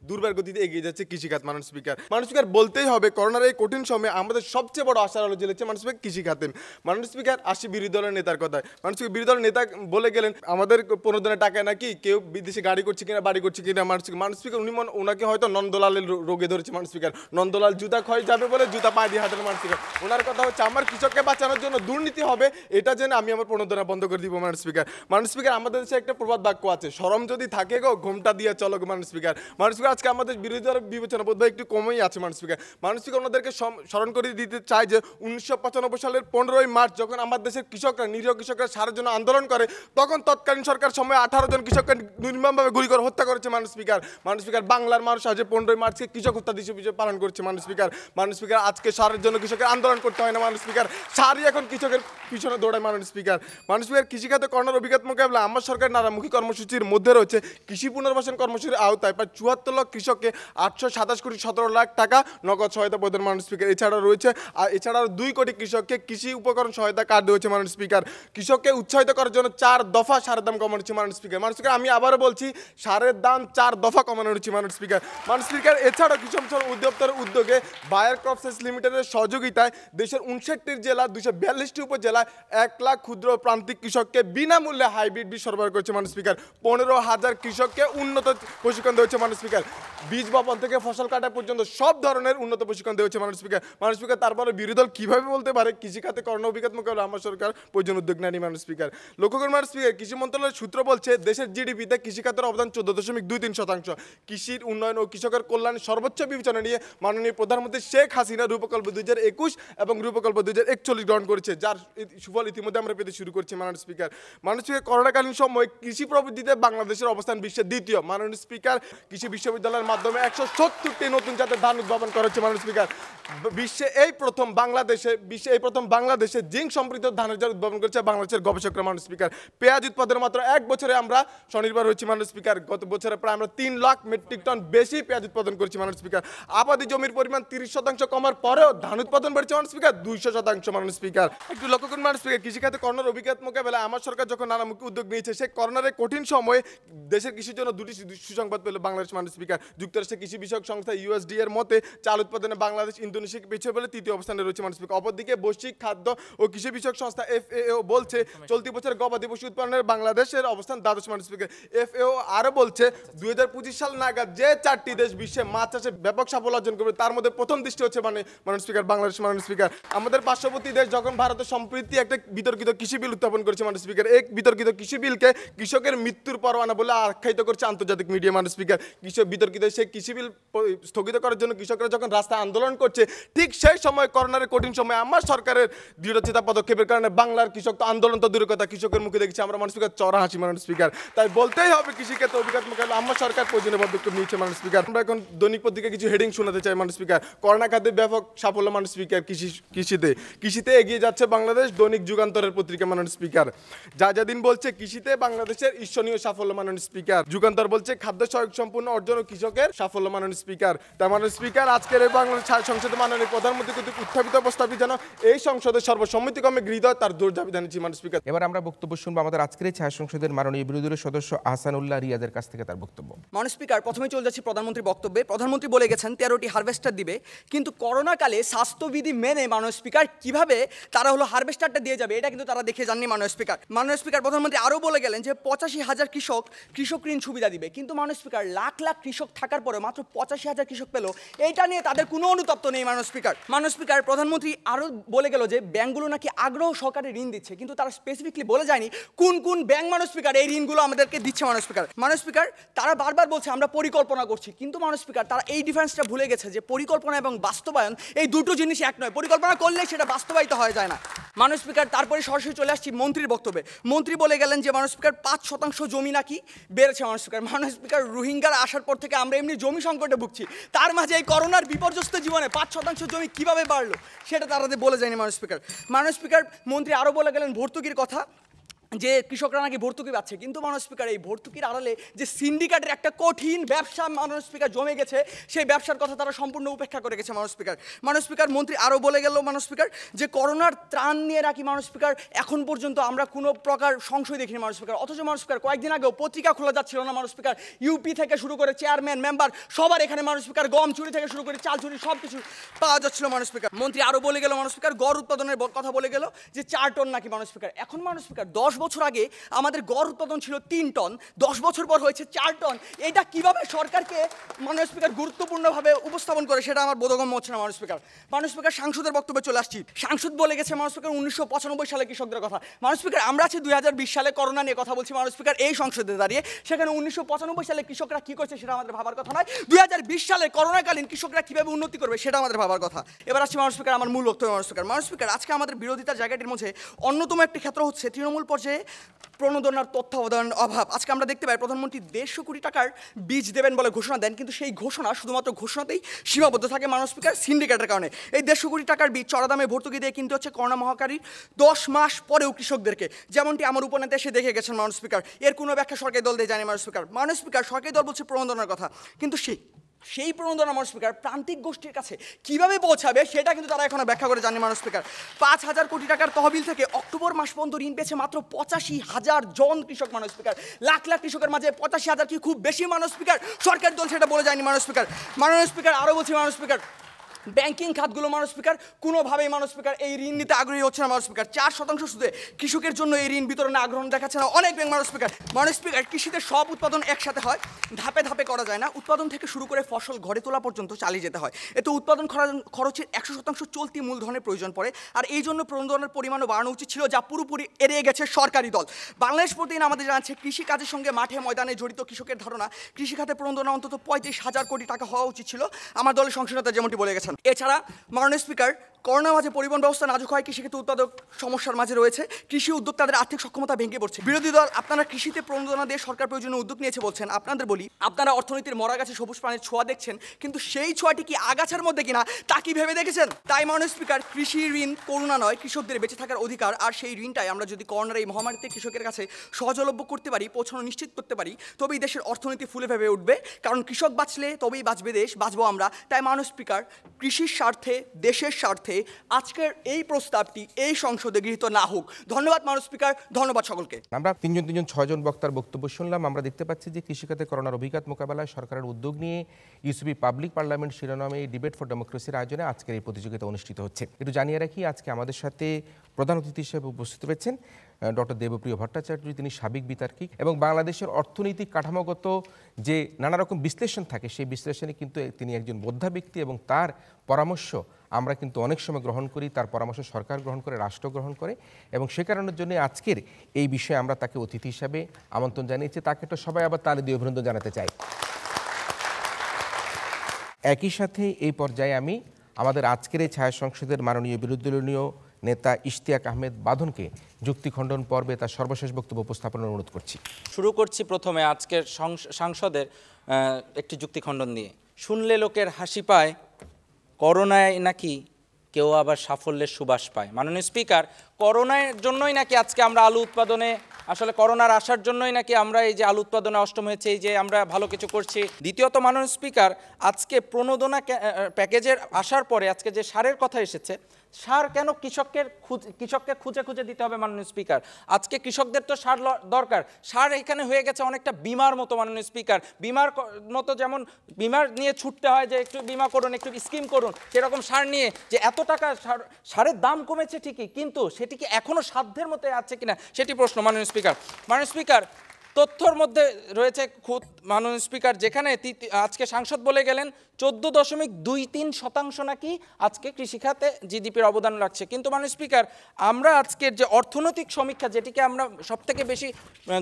দুর্বার গতিতে এগিয়ে যাচ্ছে কৃষিখাত মাননীয় স্পিকার। মাননীয় স্পিকার বলতেই হবে করোনার এই কঠিন সময়ে আমাদের সবচেয়ে বড় আশার আলো জ্বেলেছে মাননীয় স্পিকার কৃষিখাতে। মাননীয় স্পিকার আসি বিরোধী দলের নেতার কথায়। মাননীয় স্পিকার বিরোধী দলের নেতা বলে গেলেন আমাদের প্রণোদনের টাকায় নাকি কেউ বিদেশে গাড়ি করছে কিনা বাড়ি করছে কিনা। মাননীয় স্পিকার ওনাকে হয়তো নন্দলালের রোগে ধরেছে মাননীয় স্পিকার, নন্দলাল জুতা ক্ষয় যাবে বলে জুতা পায়ে দিয়ে হাঁটেন মাননীয় স্পিকার। ওনার কথা হচ্ছে আমার কৃষককে বাঁচানোর জন্য দুর্নীতি হবে এটা জেনে আমি আমার প্রণোদনা বন্ধ করে দিব মাননীয় স্পিকার। মাননীয় স্পিকার আমাদের দেশে একটা প্রবাদ বাক্য আছে, শরম যদি থাকে গো ঘোমটা দিয়ে চলো গো মাননীয় স্পিকার। মাননীয় স্পিকার আজকে আমাদের বিরোধী দলের বিবেচনা বোধ হয় একটু কমই আছে মাননীয় স্পিকার। মাননীয় স্পিকার ওনাদেরকে স্মরণ করে দিতে চাই যে 1995 সালের 15ই মার্চ যখন আমার দেশের কৃষকরা, নিরীহ কৃষকরা সারের জন্য আন্দোলন করে তখন তৎকালীন সরকার সময় 18 জন কৃষককে নির্মমভাবে গুলি করে হত্যা করেছে মাননীয় স্পিকার। মাননীয় স্পিকার বাংলার মানুষ আজ 15ই মার্চকে কৃষক হত্যা দিবস হিসেবে পালন করছে মাননীয় স্পিকার। মাননীয় স্পিকার আজকে সারের জন্য কৃষকের আন্দোলন করতে হয় না মাননীয় স্পিকার, সারই এখন কৃষকের পিছনে দৌড়ায় মাননীয় স্পিকার। মাননীয় স্পিকার কৃষিখাতে করোনার অভিঘাত মোকাবিলা আমার সরকার নানামুখী কর্মসূচির মধ্যে রয়েছে কৃষি পুনর্বাসন কর্মসূচির আওতায় প্রায় 74 লাখ কৃষককে 27,17,00,000 টাকা নগদ সহায়তা প্রদান মাননীয় স্পিকার। এছাড়া রয়েছে এছাড়াও 2 কোটি কৃষককে কৃষি উপকরণ সহায়তা কার্ড দেওয়া হয়েছে মাননীয় স্পিকার। কৃষককে উৎসাহিত করার জন্য 4 দফা সারের দাম কমানো হচ্ছে মাননীয় স্পিকার। মাননীয় স্পিকার আমি আবারও বলছি, সারের দাম 4 দফা কমানো হচ্ছে মাননীয় স্পিকার। মাননীয় স্পিকার এছাড়াও কৃষি সম্প্রসারণ অধিদপ্তরের উদ্যোগে বায়ার ক্রপসেস লিমিটেডের সহযোগিতায় দেশের 59 জেলা 242টি উপজেলায় 1 লাখ ক্ষুদ্র প্রান্তিক কৃষককে বিনামূল্যে হাইব্রিড বীজ সরবরাহ করেছে মাননীয় স্পিকার। 15,000 কৃষককে উন্নত প্রশিক্ষণ দেওয়া হচ্ছে মাননীয় স্পিকার। বীজ বপন থেকে ফসল কাটা পর্যন্ত সব ধরনের উন্নত প্রশিক্ষণ দেওয়া হচ্ছে মাননীয় স্পিকার। মাননীয় স্পিকার তারপরে বিরোধী দল কীভাবে বলতে পারে কৃষিখাতে করোনা অভিজ্ঞতা মোকাবেলা আমার সরকার প্রয়োজন উদ্যোগ নেয়নি মাননীয় স্পিকার। লক্ষ্য করুন মাননীয় স্পিকার, কৃষি মন্ত্রণালয়ের সূত্র বলছে দেশের জিডিপিতে কৃষিখাতের অবদান 14.23%। কৃষির উন্নয়ন ও কৃষকের কল্যাণ সর্বোচ্চ বিবেচনা নিয়ে মাননীয় প্রধানমন্ত্রী শেখ হাসিনা রূপকল্প 2021 এবং রূপকল্প 2041 গ্রহণ করেছে, যার সুফল ইতিমধ্যে আমরা পেতে শুরু করছি মাননীয় স্পিকার। মাননীয় স্পিকার করোনাকালীন সময় কৃষি প্রবৃদ্ধিতে বাংলাদেশের অবস্থান বিশ্বের দ্বিতীয়। মাননীয় স্পিকার কৃষি বিশ্ববিদ্যালয়ের মাধ্যমে 170টি নতুন জাতের ধান উদ্ভাবন করা হচ্ছে মাননীয় স্পিকার। বিশ্বে এই প্রথম বাংলাদেশে জিঙ্ক সমৃদ্ধ ধানের জাত উদ্ভাবন করেছে বাংলাদেশের গবেষকরা মাননীয় স্পিকার। পেঁয়াজ উৎপাদনের মাত্র 1 বছরে আমরা স্বনির্ভর হয়েছি মাননীয় স্পিকার। গত বছরে প্রায় আমরা 3 লাখ মেট্রিক টন বেশি পেঁয়াজ উৎপাদন করেছি মাননীয় স্পিকার। আবাদি জমির পরিমাণ 30% কমার পরেও ধান উৎপাদন বেড়েছে মাননীয় স্পিকার 200% মাননীয় স্পিকার। একটু লক্ষ্য করুন মাননীয় স্পিকার, কৃষিখাতে করোনার অভিজ্ঞতা মোকাবেলায় আমার সরকার যখন নানামুখী উদ্যোগ নিয়েছে, সে করোনার কঠিন সময়ে দেশের কৃষির জন্য 2টি সুসংবাদ পেল বাংলাদেশ মাননীয় স্পিকার। যুক্তরাষ্ট্রের কৃষি বিষয়ক সংস্থা USDA এর মতে চাল উৎপাদনে বাংলাদেশ ইন্দোনেশিয়াকে পিছিয়ে ফেলে 3য় অবস্থানে রয়েছে মাননীয় স্পিকার। অপরদিকে বৈশ্বিক খাদ্য ও কৃষি বিষয়ক সংস্থা FAO বলছে চলতি বছর গবাদি পশু উৎপাদনের বাংলাদেশের অবস্থান দ্বাদশ মাননীয় স্পিকার। FAO আরও বলছে 2025 সাল নাগাদ যে 4টি দেশ বিশ্বে মাছ চাষে ব্যাপক সাফল্য অর্জন করবে, তার মধ্যে প্রথম দৃষ্টি হচ্ছে মাননীয় স্পিকার বাংলাদেশ মাননীয় স্পিকার। আমাদের পার্শ্ববর্তী দেশ যখন ভারতের সম্প্রতি একটা বিতর্কিত কৃষি বিল উত্থাপন করেছে মাননীয় স্পিকার, এক বিতর্কিত কৃষি বিলকে কৃষকের মৃত্যুর পরোয়ানা বলে আখ্যায়িত করছে আন্তর্জাতিক মিডিয়া মাননীয় স্পিকার। বিতর্কিত সেই কৃষি বিল স্থগিত করার জন্য কৃষকরা যখন রাস্তায় আন্দোলন করছে, ঠিক সেই সময় করোনার কঠিন সময় আমার সরকারের দৃঢ়চিতা পদক্ষেপের কারণে বাংলার কৃষক তো আন্দোলন তো দূরের কথা, কৃষকের মুখে দেখছি আমরা মাননীয় স্পিকার চড়া হাসি মাননীয় স্পিকার। তাই বলতেই হবে কৃষিক্ষেত্রে অভিজ্ঞতা মোকাবেলা আমার সরকার প্রয়োজনীয় পদক্ষেপ নিয়েছে মাননীয় স্পিকার। আমরা এখন দৈনিক পত্রিকা কিছু হেডিং শোনাতে চাই মাননীয় স্পিকার। করোনা খাতে ব্যাপক সাফল্য মাননীয় স্পিকার। কৃষিতে এগিয়ে যাচ্ছে বাংলাদেশ, দৈনিক যুগান্তরের পত্রিকা মাননীয় স্পিকার। দিন বলছে কৃষিতে বাংলাদেশের ঈর্ষণীয় সাফল্য মাননীয় স্পিকার। যুগান্তর বলছে খাদ্য সহায়ক সম্পূর্ণ অর্জন ও কৃষকের সাফল্য মাননীয় স্পিকার। তাই মাননীয় স্পিকার আজকের এই বাংলাদেশ সংসদে মাননীয় প্রধানমন্ত্রী কর্তৃক উত্থাপিত প্রস্তাবটি যেন এই সংসদের সর্বসম্মতিক্রমে গৃহীত হয়, তার জোর দাবি জানিয়েছি মাননীয় স্পিকার। এবার আমরা বক্তব্য শুনবো আমাদের আজকের এই ছায়া সংসদের মাননীয় বিরোধী দলের সদস্য আহসানুল্লাহ রিয়াজের কাছ থেকে তার বক্তব্য। মাননীয় স্পিকার, প্রথমে চলে যাচ্ছি প্রধানমন্ত্রীর বক্তব্যে। প্রধানমন্ত্রী বলে গেছেন 13টি হারভেস্টার দিবে, কিন্তু করোনাকালে স্বাস্থ্যবিধি মেনে মাননীয় স্পিকার কিভাবে তারা হারভেস্টারটা দিয়ে যাবে এটা কিন্তু তারা দেখে যাননি মাননীয় স্পিকার। মাননীয় স্পিকার, প্রধানমন্ত্রী আরও বলে গেলেন যে 85,000 কৃষক ঋণ সুবিধা দিবে, কিন্তু মাননীয় স্পিকার লাখ লাখ কৃষক থাকার পরে মাত্র 85,000 কৃষক পেল, এইটা নিয়ে তাদের কোনো অনুতপ্ত নেই মাননীয় স্পিকার। মাননীয় স্পিকার, প্রধানমন্ত্রী আরও বলে গেল যে ব্যাংকগুলো নাকি আগ্রহ সহকারে ঋণ দিচ্ছে, কিন্তু তারা স্পেসিফিকলি বলে যায়নি কোন কোন ব্যাংক মাননীয় স্পিকার এই ঋণগুলো আমাদেরকে দিচ্ছে মাননীয় স্পিকার। মাননীয় স্পিকার, তারা বারবার বলছে আমরা পরিকল্পনা করছি, কিন্তু মাননীয় স্পিকার তারা এই ডিফারেন্সটা ভুলে গেছে যে পরিকল্পনা এবং বাস্তবায়ন এই দুটো জিনিস এক নয়। পরিকল্পনা করলে সেটা বাস্তবায়িত হয়ে যায় না মাননীয় স্পিকার। তারপরে সরাসরি চলে আসছি মন্ত্রীর বক্তব্যে। মন্ত্রী বলে গেলেন যে মাননীয় স্পিকার 5% জমি নাকি বেড়েছে মাননীয় স্পিকার। মাননীয় স্পিকার, রোহিঙ্গারা আসার পর থেকে আমরা এমনি জমি সংকটে ভুগছি, তার মাঝে এই করোনার বিপর্যস্ত জীবনে 5% জমি কিভাবে বাড়লো সেটা তারা বলে যায়নি মাননীয় স্পিকার। মাননীয় স্পিকার, মন্ত্রী আরও বলে গেলেন ভর্তুকির কথা, যে কৃষকরা নাকি ভর্তুকি পাচ্ছে, কিন্তু মাননীয় স্পিকার এই ভর্তুকির আড়ালে যে সিন্ডিকেটের একটা কঠিন ব্যবসা মাননীয় স্পিকার জমে গেছে, সেই ব্যবসার কথা তারা সম্পূর্ণ উপেক্ষা করে গেছে মাননীয় স্পিকার। মাননীয় স্পিকার, মন্ত্রী আরও বলে গেল মাননীয় স্পিকার যে করোনার ত্রাণ নিয়ে নাকি মাননীয় স্পিকার এখন পর্যন্ত আমরা কোনো প্রকার সংশয় দেখিনি মাননীয় স্পিকার। অথচ মাননীয় স্পিকার কয়েকদিন আগেও পত্রিকা খোলা যাচ্ছিল না মাননীয় স্পিকার, ইউপি থেকে শুরু করে চেয়ারম্যান মেম্বার সবার এখানে মাননীয় স্পিকার গম চুরি থেকে শুরু করে চাল চুরি সব কিছু পাওয়া যাচ্ছিল মাননীয় স্পিকার। মন্ত্রী আরও বলে গেল মাননীয় স্পিকার গড় উৎপাদনের কথা বলে গেল যে 4 টন নাকি মাননীয় স্পিকার। এখন মাননীয় স্পিকার 10 বছর আগে আমাদের গড় উৎপাদন ছিল 3 টন, 10 বছর পর হয়েছে 4 টন। এটা কিভাবে সরকারকে মাননীয় স্পিকার গুরুত্বপূর্ণভাবে উপস্থাপন করে সেটা আমার বোধগম্য হচ্ছে না মাননীয় স্পিকার। মাননীয় স্পিকার, সাংসদের বক্তব্যে চলে আসছি। সাংসদ বলে গেছে মাননীয় স্পিকার 1995 সালে কৃষকদের কথা। মাননীয় স্পিকার, আমরা আছি 2020 সালে, করোনা নিয়ে কথা বলছি মাননীয় স্পিকার এই সংসদে দাঁড়িয়ে। সেখানে 1995 সালে কৃষকরা কি করছে সেটা আমাদের ভাবার কথা নয়, 2020 সালে করোনাকালীন কৃষকরা কিভাবে উন্নতি করবে সেটা আমাদের ভাবার কথা। এবার আসছি মাননীয় স্পিকার আমার মূল বক্তব্য। মাননীয় স্পিকার, আজকে আমাদের বিরোধিতার জায়গাটির মধ্যে অন্যতম একটি ক্ষেত্র হচ্ছে তৃণমূল পর্যায়ে প্রণোদনার তত্ত্বাবধানের অভাব। আজকে আমরা দেখতে পাই প্রধানমন্ত্রী 150 কোটি টাকার বীজ দেবেন বলে ঘোষণা দেন, কিন্তু সেই ঘোষণা শুধুমাত্র ঘোষণাতেই সীমাবদ্ধ থাকে মাননীয় স্পিকার সিন্ডিকেটের কারণে। এই 150 কোটি টাকার বীজ চড়া দামে ভর্তুকি দিয়ে কিনতে হচ্ছে করোনা মহাকারী 10 মাস পরেও কৃষকদেরকে, যেমনটি আমার উপনেতা এসে দেখে গেছেন মাননীয় স্পিকার। এর কোনো ব্যাখ্যা সরকারি দল দিয়ে জানে মাননীয় স্পিকার। সরকারি দল বলছে প্রণোদনার কথা, কিন্তু সেই সেই প্রণোদনা মাননীয় স্পিকার প্রান্তিক গোষ্ঠীর কাছে কিভাবে পৌঁছাবে সেটা কিন্তু তারা এখনো ব্যাখ্যা করে জানেন মাননীয় স্পিকার। 5,000 কোটি টাকার তহবিল থেকে অক্টোবর মাস পর্যন্ত ঋণ পেয়েছে মাত্র 85,000 জন কৃষক মাননীয় স্পিকার। লাখ লাখ কৃষকের মাঝে 85,000 কি খুব বেশি মাননীয় স্পিকার? সরকারি দল সেটা বলে যায়নি মাননীয় স্পিকার। মাননীয় স্পিকার আরও বলছি মাননীয় স্পিকার, ব্যাংকিং খাতগুলো মাননীয় স্পিকার কোনোভাবেই মাননীয় স্পিকার এই ঋণ নিতে আগ্রহী হচ্ছে না মাননীয় স্পিকার। 4% সুদে কৃষকের জন্য এই ঋণ বিতরণে আগ্রহ দেখাচ্ছে না অনেক ব্যাংক মাননীয় স্পিকার। মাননীয় স্পিকার, কৃষিতে সব উৎপাদন একসাথে হয়, ধাপে ধাপে করা যায় না। উৎপাদন থেকে শুরু করে ফসল ঘরে তোলা পর্যন্ত চালিয়ে যেতে হয়। এতে উৎপাদন খরচের 100% চলতি মূলধনের প্রয়োজন পড়ে। আর এই জন্য প্রণোদনার পরিমাণও বাড়ানো উচিত ছিল, যা পুরোপুরি এড়িয়ে গেছে সরকারি দল। বাংলাদেশ প্রতিদিন আমাদের জানাচ্ছে কৃষিকাজের সঙ্গে মাঠে ময়দানে জড়িত কৃষকের ধারণা কৃষিখাতে প্রণোদনা অন্তত 35,000 কোটি টাকা হওয়া উচিত ছিল, আমার দলের সংসদতা যেমনটি বলে গেছেন। এছাড়া মাননীয় স্পিকার, করোনার মাঝে পরিবহন ব্যবস্থা নাজুক হয়, কৃষিক্ষেত্রে উৎপাদক সমস্যার মাঝে রয়েছে, কৃষি উদ্যোক্তাদের আর্থিক সক্ষমতা ভেঙে পড়ছে। বিরোধী দল আপনারা কৃষিতে প্রণোদনা দিয়ে সরকার প্রয়োজনীয় উদ্যোগ নিয়েছে বলছেন, আপনাদের বলি আপনারা অর্থনীতির মরা গাছে সবুজ প্রাণীর ছোঁয়া দেখছেন, কিন্তু সেই ছোঁয়াটি কি আগাছার মধ্যে কিনা তা কি ভেবে দেখেছেন? তাই মাননীয় স্পিকার, কৃষি ঋণ করুণা নয়, কৃষকদের বেঁচে থাকার অধিকার। আর সেই ঋণটাই আমরা যদি করোনার এই মহামারীতে কৃষকের কাছে সহজলভ্য করতে পারি, পৌঁছানো নিশ্চিত করতে পারি, তবেই দেশের অর্থনীতি ফুলে ভেবে উঠবে। কারণ কৃষক বাঁচলে তবেই বাঁচবে দেশ, বাঁচবো আমরা। তাই মাননীয় স্পিকার, কৃষির স্বার্থে, দেশের স্বার্থে আজকের এই প্রস্তাবটি এই সংসদে গৃহীত না হোক। ধন্যবাদ মাননীয় স্পিকার, ধন্যবাদ সকলকে। আমরা তিনজন 6জন বক্তার বক্তব্য শুনলাম। আমরা দেখতে পাচ্ছি যে কৃষিখাতে করোনার অভিঘাত মোকাবেলায় সরকারের উদ্যোগ নিয়ে ইউসিবি পাবলিক পার্লামেন্ট শিরোনামে এই ডিবেট ফর ডেমোক্রেসির আয়োজনে আজকের এই প্রতিযোগিতা অনুষ্ঠিত হচ্ছে। একটু জানিয়ে রাখি, আজকে আমাদের সাথে প্রধান অতিথি হিসেবে উপস্থিত রয়েছেন ডক্টর দেবপ্রিয় ভট্টাচার্য। তিনি সাবেক বিতার্কিক এবং বাংলাদেশের অর্থনৈতিক কাঠামোগত যে নানা রকম বিশ্লেষণ থাকে, সেই বিশ্লেষণে কিন্তু তিনি একজন বোদ্ধা ব্যক্তি এবং তার পরামর্শ আমরা কিন্তু অনেক সময় গ্রহণ করি, তার পরামর্শ সরকার গ্রহণ করে, রাষ্ট্র গ্রহণ করে, এবং সে কারণের জন্য আজকের এই বিষয়ে আমরা তাকে অতিথি হিসাবে আমন্ত্রণ জানিয়েছি। তাকে তো সবাই আবার তালি দিয়ে অভিনন্দন জানাতে চাই। একই সাথে এই পর্যায়ে আমি আমাদের আজকের এই ছায়া সংসদের মাননীয় বিরোধী দলীয় নেতা ইশতিয়াক আহমেদ বাঁধনকে যুক্তি খণ্ডন পর্বে তার সর্বশেষ বক্তব্য উপস্থাপনের অনুরোধ করছি। শুরু করছি প্রথমে আজকের সাংসদের একটি যুক্তি খণ্ডন দিয়ে। শুনলে লোকের হাসি পায়, করোনায় নাকি কেউ আবার সাফল্যের সুবাস পায়। মাননীয় স্পিকার, করোনার জন্যই নাকি আজকে আমরা আলু উৎপাদনে, আসলে করোনার আসার জন্যই নাকি আমরা এই যে আলু উৎপাদনে অষ্টম হয়েছে, এই যে আমরা ভালো কিছু করছি। দ্বিতীয়ত মাননীয় স্পিকার, আজকে প্রণোদনা প্যাকেজের আসার পরে আজকে যে সারের কথা এসেছে, সার কেন কৃষককে খুঁজে খুঁজে দিতে হবে মাননীয় স্পিকার? আজকে কৃষকদের তো সার দরকার। সার এখানে হয়ে গেছে অনেকটা বিমার মতো মাননীয় স্পিকার। বিমার মতো যেমন বিমার নিয়ে ছুটতে হয় যে একটু বিমা করুন, একটু স্কিম করুন, সেরকম সার নিয়ে যে এত টাকা সারের দাম কমেছে ঠিকই, কিন্তু সেটি কি এখনো সাধ্যের মতো আছে কিনা সেটি প্রশ্ন মাননীয় স্পিকার। মাননীয় স্পিকার, তথ্যর মধ্যে রয়েছে খুদ মাননীয় স্পিকার, যেখানে আজকে সাংসদ বলে গেলেন 14.23% নাকি আজকে কৃষিখাতে জিডিপির অবদান রাখছে। কিন্তু মাননীয় স্পিকার, আমরা আজকের যে অর্থনৈতিক সমীক্ষা, যেটিকে আমরা সবথেকে বেশি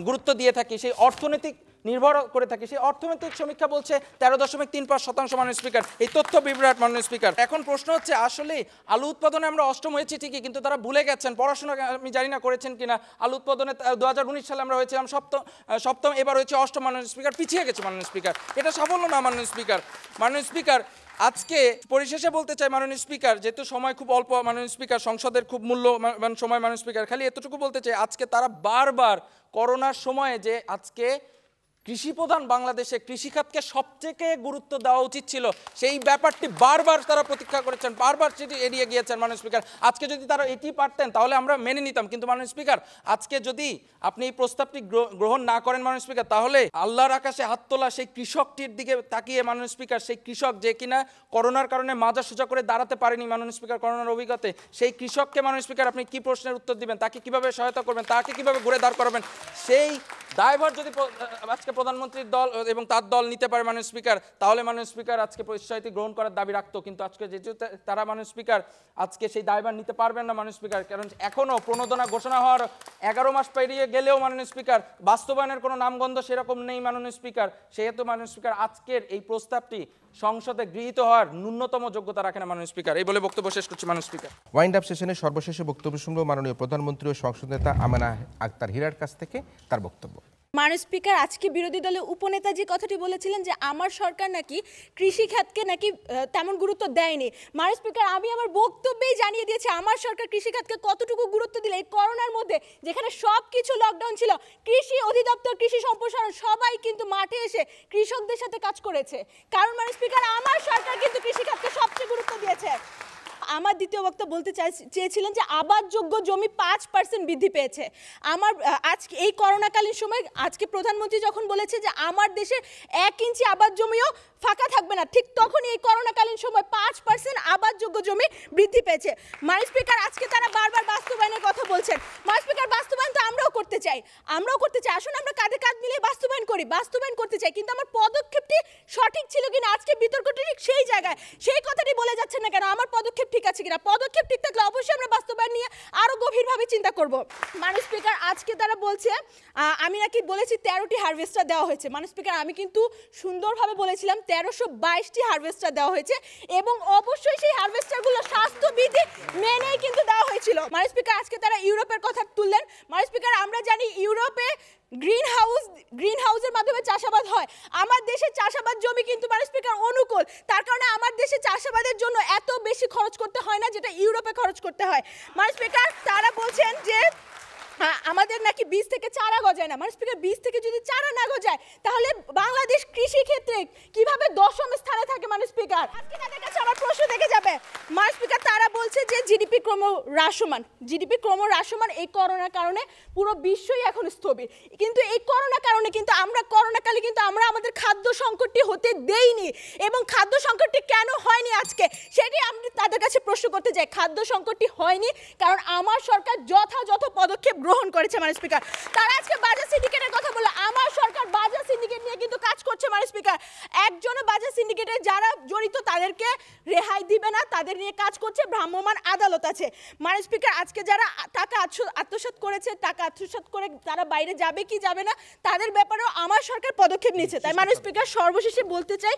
গুরুত্ব দিয়ে থাকি, সেই অর্থনৈতিক নির্ভর করে থাকি, সেই অর্থনৈতিক সমীক্ষা বলছে 13.35% মাননীয় স্পিকার। এই তথ্য বিভ্রাট মাননীয় স্পিকার। এখন প্রশ্ন হচ্ছে, আসলে আলু উৎপাদনে আমরা অষ্টম হয়েছি ঠিকই, কিন্তু তারা ভুলে গেছেন, পড়াশোনা আমি জানি না করেছেন কিনা, আলু উৎপাদনে 2019 সালে আমরা হয়েছিলাম সপ্তম, এবার হয়েছে অষ্টম মাননীয় স্পিকার, পিছিয়ে গেছে মাননীয় স্পিকার। এটা সাফল্য না মাননীয় স্পিকার। মাননীয় স্পিকার, আজকে পরিশেষে বলতে চাই মাননীয় স্পিকার, যেহেতু সময় খুব অল্প মাননীয় স্পিকার, সংসদের খুব মূল্যবান সময় মাননীয় স্পিকার, খালি এতটুকু বলতে চাই, আজকে তারা বারবার করোনার সময়ে যে আজকে কৃষি প্রধান বাংলাদেশে কৃষিখাতকে সবথেকে গুরুত্ব দেওয়া উচিত ছিল, সেই ব্যাপারটি বারবার তারা প্রতীক্ষা করেছেন, বারবার সেটি এড়িয়ে গিয়েছেন মাননীয় স্পিকার। আজকে যদি তারা এটি পারতেন তাহলে আমরা মেনে নিতাম, কিন্তু মাননীয় স্পিকার, আজকে যদি আপনি এই প্রস্তাবটি গ্রহণ না করেন মাননীয় স্পিকার, তাহলে আল্লাহর আকাশে হাত তোলা সেই কৃষকটির দিকে তাকিয়ে মাননীয় স্পিকার, সেই কৃষক যে কিনা করোনার কারণে মাজা সোজা করে দাঁড়াতে পারেনি মাননীয় স্পিকার করোনার অভিজ্ঞতাতে, সেই কৃষককে মাননীয় স্পিকার আপনি কি প্রশ্নের উত্তর দিবেন? তাকে কিভাবে সহায়তা করবেন? তাকে কিভাবে ঘুরে দাঁড় করাবেন? সেই দায়ভার যদি আজকে প্রধানমন্ত্রীর দল এবং তার দল নিতে পারে মাননীয় স্পিকার, তাহলে মাননীয় স্পিকার আজকে পরিচয়টি গ্রহণ করার দাবি রাখতো। কিন্তু আজকে যেহেতু তারা মাননীয় স্পিকার আজকে সেই দায়ভার নিতে পারবেন না মাননীয় স্পিকার, কারণ এখনও প্রণোদনা ঘোষণা হওয়ার 11 মাস পেরিয়ে গেলেও মাননীয় স্পিকার বাস্তবায়নের কোনো নামগন্ধ সেরকম নেই মাননীয় স্পিকার। সেহেতু মাননীয় স্পিকার আজকের এই প্রস্তাবটি সংসদে গৃহীত হওয়ার ন্যূনতম যোগ্যতা রাখে না মাননীয় স্পিকার। এই বলে বক্তব্য শেষ করছি মাননীয় স্পিকার। ওয়াইন্ড আপ সেশনে সর্বশেষে বক্তব্য শুনব মাননীয় প্রধানমন্ত্রী ও সংসদ নেতা আমেনা আক্তার হীরার কাছ থেকে তার বক্তব্য। মাননীয় স্পিকার, আজকে বিরোধী দলের উপনেতা যে কথাটি বলেছিলেন যে আমার সরকার নাকি কৃষি খাতকে নাকি তেমন গুরুত্ব দেয়নি। মাননীয় স্পিকার, আমি আমার বক্তব্যেই জানিয়ে দিয়েছি আমার সরকার কৃষি খাতকে কতটুকু গুরুত্ব দিলে এই করোনার মধ্যে, যেখানে সব কিছু লকডাউন ছিল, কৃষি অধিদপ্তর, কৃষি সম্প্রসারণ সবাই কিন্তু মাঠে এসে কৃষকদের সাথে কাজ করেছে। কারণ মাননীয় স্পিকার, আমার সরকার কিন্তু কৃষি খাতকে সবচেয়ে গুরুত্ব দিয়েছে। আমার দ্বিতীয় বক্তা বলতে চেয়েছিলেন যে আবাদযোগ্য জমি 5% বৃদ্ধি পেয়েছে। আমার আজকে এই করোনাকালীন সময় আজকে প্রধানমন্ত্রী যখন বলেছে যে আমার দেশে 1 ইঞ্চি আবাদ জমিও ফাঁকা থাকবে না, ঠিক তখনই এই করোনাকালীন সময় 5% আবাদযোগ্য জমি বৃদ্ধি পেয়েছে। মাননীয় স্পিকার, আজকে তারা বারবার বাস্তবায়নের কথা বলছেন। মাননীয় স্পিকার, বাস্তবায়ন তো আমরাও করতে চাই। আসুন আমরা কাঁধে কাঁধ মিলিয়ে বাস্তবায়ন করতে চাই, কিন্তু আমার পদক্ষেপটি সঠিক ছিল কিনা, আজকে বিতর্কটি ঠিক সেই জায়গায়, সেই কথাটি বলে যাচ্ছেন না কেন? আমার পদক্ষেপ ঠিক আছে কিনা? পদক্ষেপ ঠিক থাকলে অবশ্যই আমরা বাস্তবায়ন নিয়ে আরো গভীরভাবে চিন্তা করব। মাননীয় স্পিকার, আজকে তারা বলছে আমি নাকি বলেছি 13টি হারভেস্টার দেওয়া হয়েছে। মাননীয় স্পিকার, আমি কিন্তু সুন্দরভাবে বলেছিলাম 1322টি হারভেস্টার দেওয়া হয়েছে এবং অবশ্যই সেই হারভেস্টারগুলো স্বাস্থ্যবিধি মেনেই কিন্তু দেওয়া হয়েছিল। মাননীয় স্পিকার, আজকে তারা ইউরোপের কথা তুললেন। মাননীয় স্পিকার, আমরা জানি ইউরোপে গ্রিন হাউসের মাধ্যমে চাষাবাদ হয়। আমার দেশের চাষাবাদ জমি কিন্তু মাননীয় স্পিকার অনুকূল, তার কারণে আমার দেশে চাষাবাদের জন্য এত বেশি খরচ করতে হয় না যেটা ইউরোপে খরচ করতে হয়। মাননীয় স্পিকার, তারা বলছেন যে আমাদের নাকি বীজ থেকে চারা গজায় না। মাননীয় স্পিকার, বীজ থেকে যদি চারা না গজায় তাহলে বাংলাদেশ কৃষি ক্ষেত্রে কিভাবে 10ম স্থানে থাকে? মাননীয় স্পিকার, আজকে তাদের কাছে আমার প্রশ্ন থেকে যাবে। মাননীয় স্পিকার, তারা বলছে যে জিডিপি ক্রমহ্রাসমান এই করোনার কারণে পুরো বিশ্বই এখন স্থবির। কিন্তু এই করোনার কারণে কিন্তু করোনাকালে কিন্তু আমরা আমাদের খাদ্য সংকটটি হতে দেইনি, এবং খাদ্য সংকটটি কেন হয়নি আজকে সেটি আমি তাদের কাছে প্রশ্ন করতে চাই। খাদ্য সংকটটি হয়নি কারণ আমার সরকার যথাযথ পদক্ষেপ গ্রহণ করেছে। মাননীয় স্পিকার, তারা আজকে বাজার সিন্ডিকেটের কথা বলে, আমার সরকার বাজার সিন্ডিকেট নিয়ে কিন্তু কাজ করছে। মাননীয় স্পিকার, একজনও বাজার সিন্ডিকেটে যারা জড়িত তাদেরকে রেহাই দিবে না, তাদের নিয়ে কাজ করছে, ভ্রাম্যমাণ আদালত আছে। মাননীয় স্পিকার, আজকে যারা টাকা আত্মসাৎ করেছে, টাকা আত্মসাৎ করে তারা বাইরে যাবে কি যাবে না তাদের ব্যাপারেও আমার সরকার পদক্ষেপ নিয়েছে। তাই মাননীয় স্পিকার, সর্বশেষে বলতে চাই,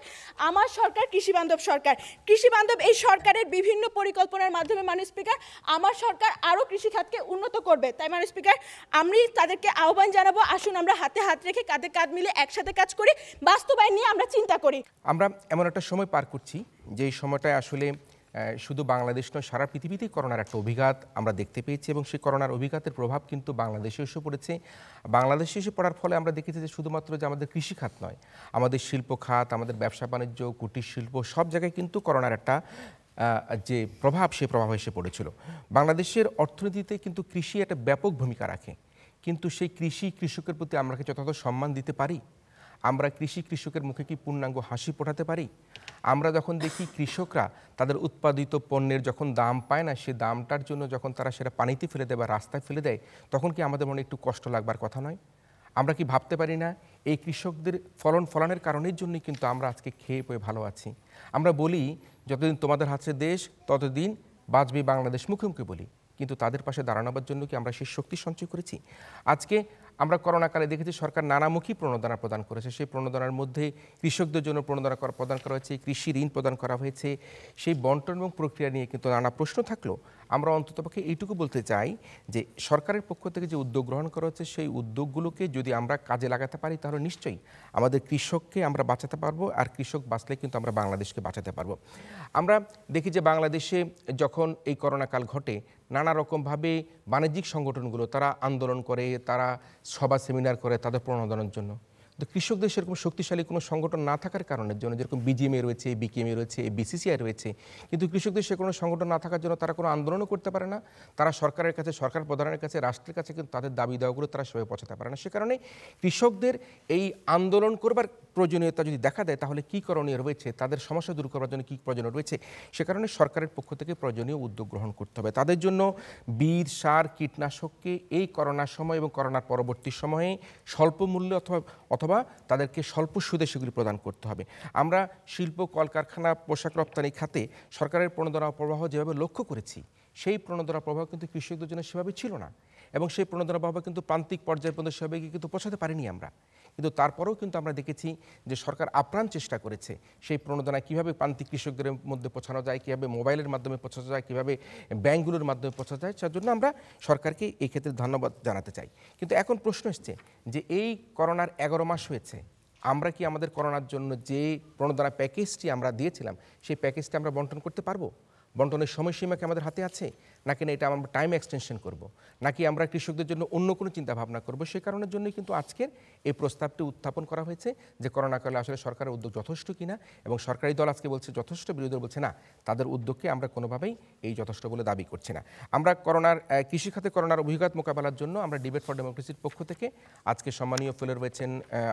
আমার সরকার কৃষিবান্ধব সরকার। কৃষিবান্ধব এই সরকারের বিভিন্ন পরিকল্পনার মাধ্যমে মাননীয় স্পিকার আমার সরকার আরও কৃষি খাতকে উন্নত করবে। তাই মাননীয় স্পিকার, আমি তাদেরকে আহ্বান জানাবো, আসুন আমরা হাতে হাত রেখে কাঁধে কাঁধ মিলে একসাথে কাজ করি, বাস্তবায়ন নিয়ে আমরা চিন্তা করি। আমরা এমন একটা সময় পার করছি যেই সময়টায় আসলে শুধু বাংলাদেশ নয়, সারা পৃথিবীতেই করোনার একটা অভিঘাত আমরা দেখতে পেয়েছি, এবং সেই করোনার অভিঘাতের প্রভাব কিন্তু বাংলাদেশে এসে পড়েছে। বাংলাদেশে এসে পড়ার ফলে আমরা দেখেছি যে শুধুমাত্র যে আমাদের কৃষি খাত নয়, আমাদের শিল্প খাত, আমাদের ব্যবসা বাণিজ্য, কুটির শিল্প, সব জায়গায় কিন্তু করোনার একটা যে প্রভাব, সেই প্রভাব এসে পড়েছিল। বাংলাদেশের অর্থনীতিতে কিন্তু কৃষি একটা ব্যাপক ভূমিকা রাখে, কিন্তু সেই কৃষকের প্রতি আমরা কি যথাযথ সম্মান দিতে পারি? আমরা কৃষকের মুখে কি পূর্ণাঙ্গ হাসি ফোটাতে পারি? আমরা যখন দেখি কৃষকরা তাদের উৎপাদিত পণ্যের যখন দাম পায় না, সেই দামটার জন্য যখন তারা সেটা পানিতে ফেলে দেয় বা রাস্তায় ফেলে দেয়, তখন কি আমাদের মনে একটু কষ্ট লাগবার কথা নয়? আমরা কি ভাবতে পারি না এই কৃষকদের ফলনের কারণের জন্যই কিন্তু আমরা আজকে খেয়ে পেয়ে ভালো আছি? আমরা বলি যতদিন তোমাদের হাতে দেশ ততদিন বাঁচবে বাংলাদেশ, মুখে মুখে বলি, কিন্তু তাদের পাশে দাঁড়ানোর জন্য কি আমরা সেই শক্তি সঞ্চয় করেছি? আজকে আমরা করোনাকালে দেখেছি সরকার নানামুখী প্রণোদনা প্রদান করেছে। সেই প্রণোদনার মধ্যে কৃষকদের জন্য প্রণোদনা প্রদান করা হয়েছে, কৃষি ঋণ প্রদান করা হয়েছে। সেই বন্টন এবং প্রক্রিয়া নিয়ে কিন্তু নানা প্রশ্ন থাকলেও আমরা অন্ততপক্ষে এইটুকু বলতে চাই যে সরকারের পক্ষ থেকে যে উদ্যোগ গ্রহণ করা হচ্ছে, সেই উদ্যোগগুলোকে যদি আমরা কাজে লাগাতে পারি তাহলে নিশ্চয়ই আমাদের কৃষককে আমরা বাঁচাতে পারবো, আর কৃষক বাঁচলে কিন্তু আমরা বাংলাদেশকে বাঁচাতে পারবো। আমরা দেখি যে বাংলাদেশে যখন এই করোনাকাল ঘটে, নানা রকমভাবে বাণিজ্যিক সংগঠনগুলো তারা আন্দোলন করে, তারা সভা সেমিনার করে তাদের প্রণোদনার জন্য। তো কৃষকদের সেরকম শক্তিশালী কোনো সংগঠন না থাকার কারণের জন্য, যেরকম বিজিএমএ রয়েছে, বিকেএমএ রয়েছে, বিসিসিআই রয়েছে, কিন্তু কৃষকদের সে কোনো সংগঠন না থাকার জন্য তারা কোনো আন্দোলনও করতে পারে না। তারা সরকারের কাছে, সরকার প্রধানের কাছে, রাষ্ট্রের কাছে কিন্তু তাদের দাবি দেওয়াগুলো তারা সেভাবে পৌঁছাতে পারে না। সে কারণে কৃষকদের এই আন্দোলন করবার প্রয়োজনীয়তা যদি দেখা দেয় তাহলে কী করণীয় রয়েছে, তাদের সমস্যা দূর করার জন্য কী প্রয়োজনীয় রয়েছে, সে কারণে সরকারের পক্ষ থেকে প্রয়োজনীয় উদ্যোগ গ্রহণ করতে হবে। তাদের জন্য বীজ, সার, কীটনাশককে এই করোনার সময় এবং করোনার পরবর্তী সময়ে স্বল্প মূল্যে অথবা তাদেরকে স্বল্প সুদে সেগুলি প্রদান করতে হবে। আমরা শিল্প, কলকারখানা, পোশাক রপ্তানি খাতে সরকারের প্রণোদনা প্রবাহ যেভাবে লক্ষ্য করেছি, সেই প্রণোদনা প্রবাহ কিন্তু কৃষকদের জন্য সেভাবে ছিল না। এবং সেই প্রণোদনা প্রভাব কিন্তু প্রান্তিক পর্যায়ে পর্যন্ত সবাইকে কিন্তু পৌঁছাতে পারিনি আমরা। কিন্তু তারপরেও কিন্তু আমরা দেখেছি যে সরকার আপ্রাণ চেষ্টা করেছে সেই প্রণোদনা কীভাবে প্রান্তিক কৃষকদের মধ্যে পৌঁছানো যায়, কীভাবে মোবাইলের মাধ্যমে পৌঁছানো যায়, কীভাবে ব্যাংকগুলোর মাধ্যমে পৌঁছানো যায়, তার জন্য আমরা সরকারকে এই ক্ষেত্রে ধন্যবাদ জানাতে চাই। কিন্তু এখন প্রশ্ন এসছে যে এই করোনার 11 মাস হয়েছে, আমরা কি আমাদের করোনার জন্য যে প্রণোদনা প্যাকেজটি আমরা দিয়েছিলাম সেই প্যাকেজটি আমরা বন্টন করতে পারবো? বন্টনের সময়সীমা কি আমাদের হাতে আছে, নাকি না এটা আমরা টাইম এক্সটেনশন করব, নাকি আমরা কৃষকদের জন্য অন্য কোনো চিন্তা ভাবনা করব? সেই কারণের জন্যই কিন্তু আজকের এই প্রস্তাবটি উত্থাপন করা হয়েছে যে করোনাকালে আসলে সরকারের উদ্যোগ যথেষ্ট কিনা, এবং সরকারি দল আজকে বলছে যথেষ্ট, বিরোধী দল বলছে না, তাদের উদ্যোগকে আমরা কোনোভাবেই এই যথেষ্ট বলে দাবি করছি না। আমরা কৃষিখাতে করোনার অভিঘাত মোকাবেলার জন্য আমরা ডিবেট ফর ডেমোক্রেসির পক্ষ থেকে আজকে সম্মানীয় ফেলো রয়েছেন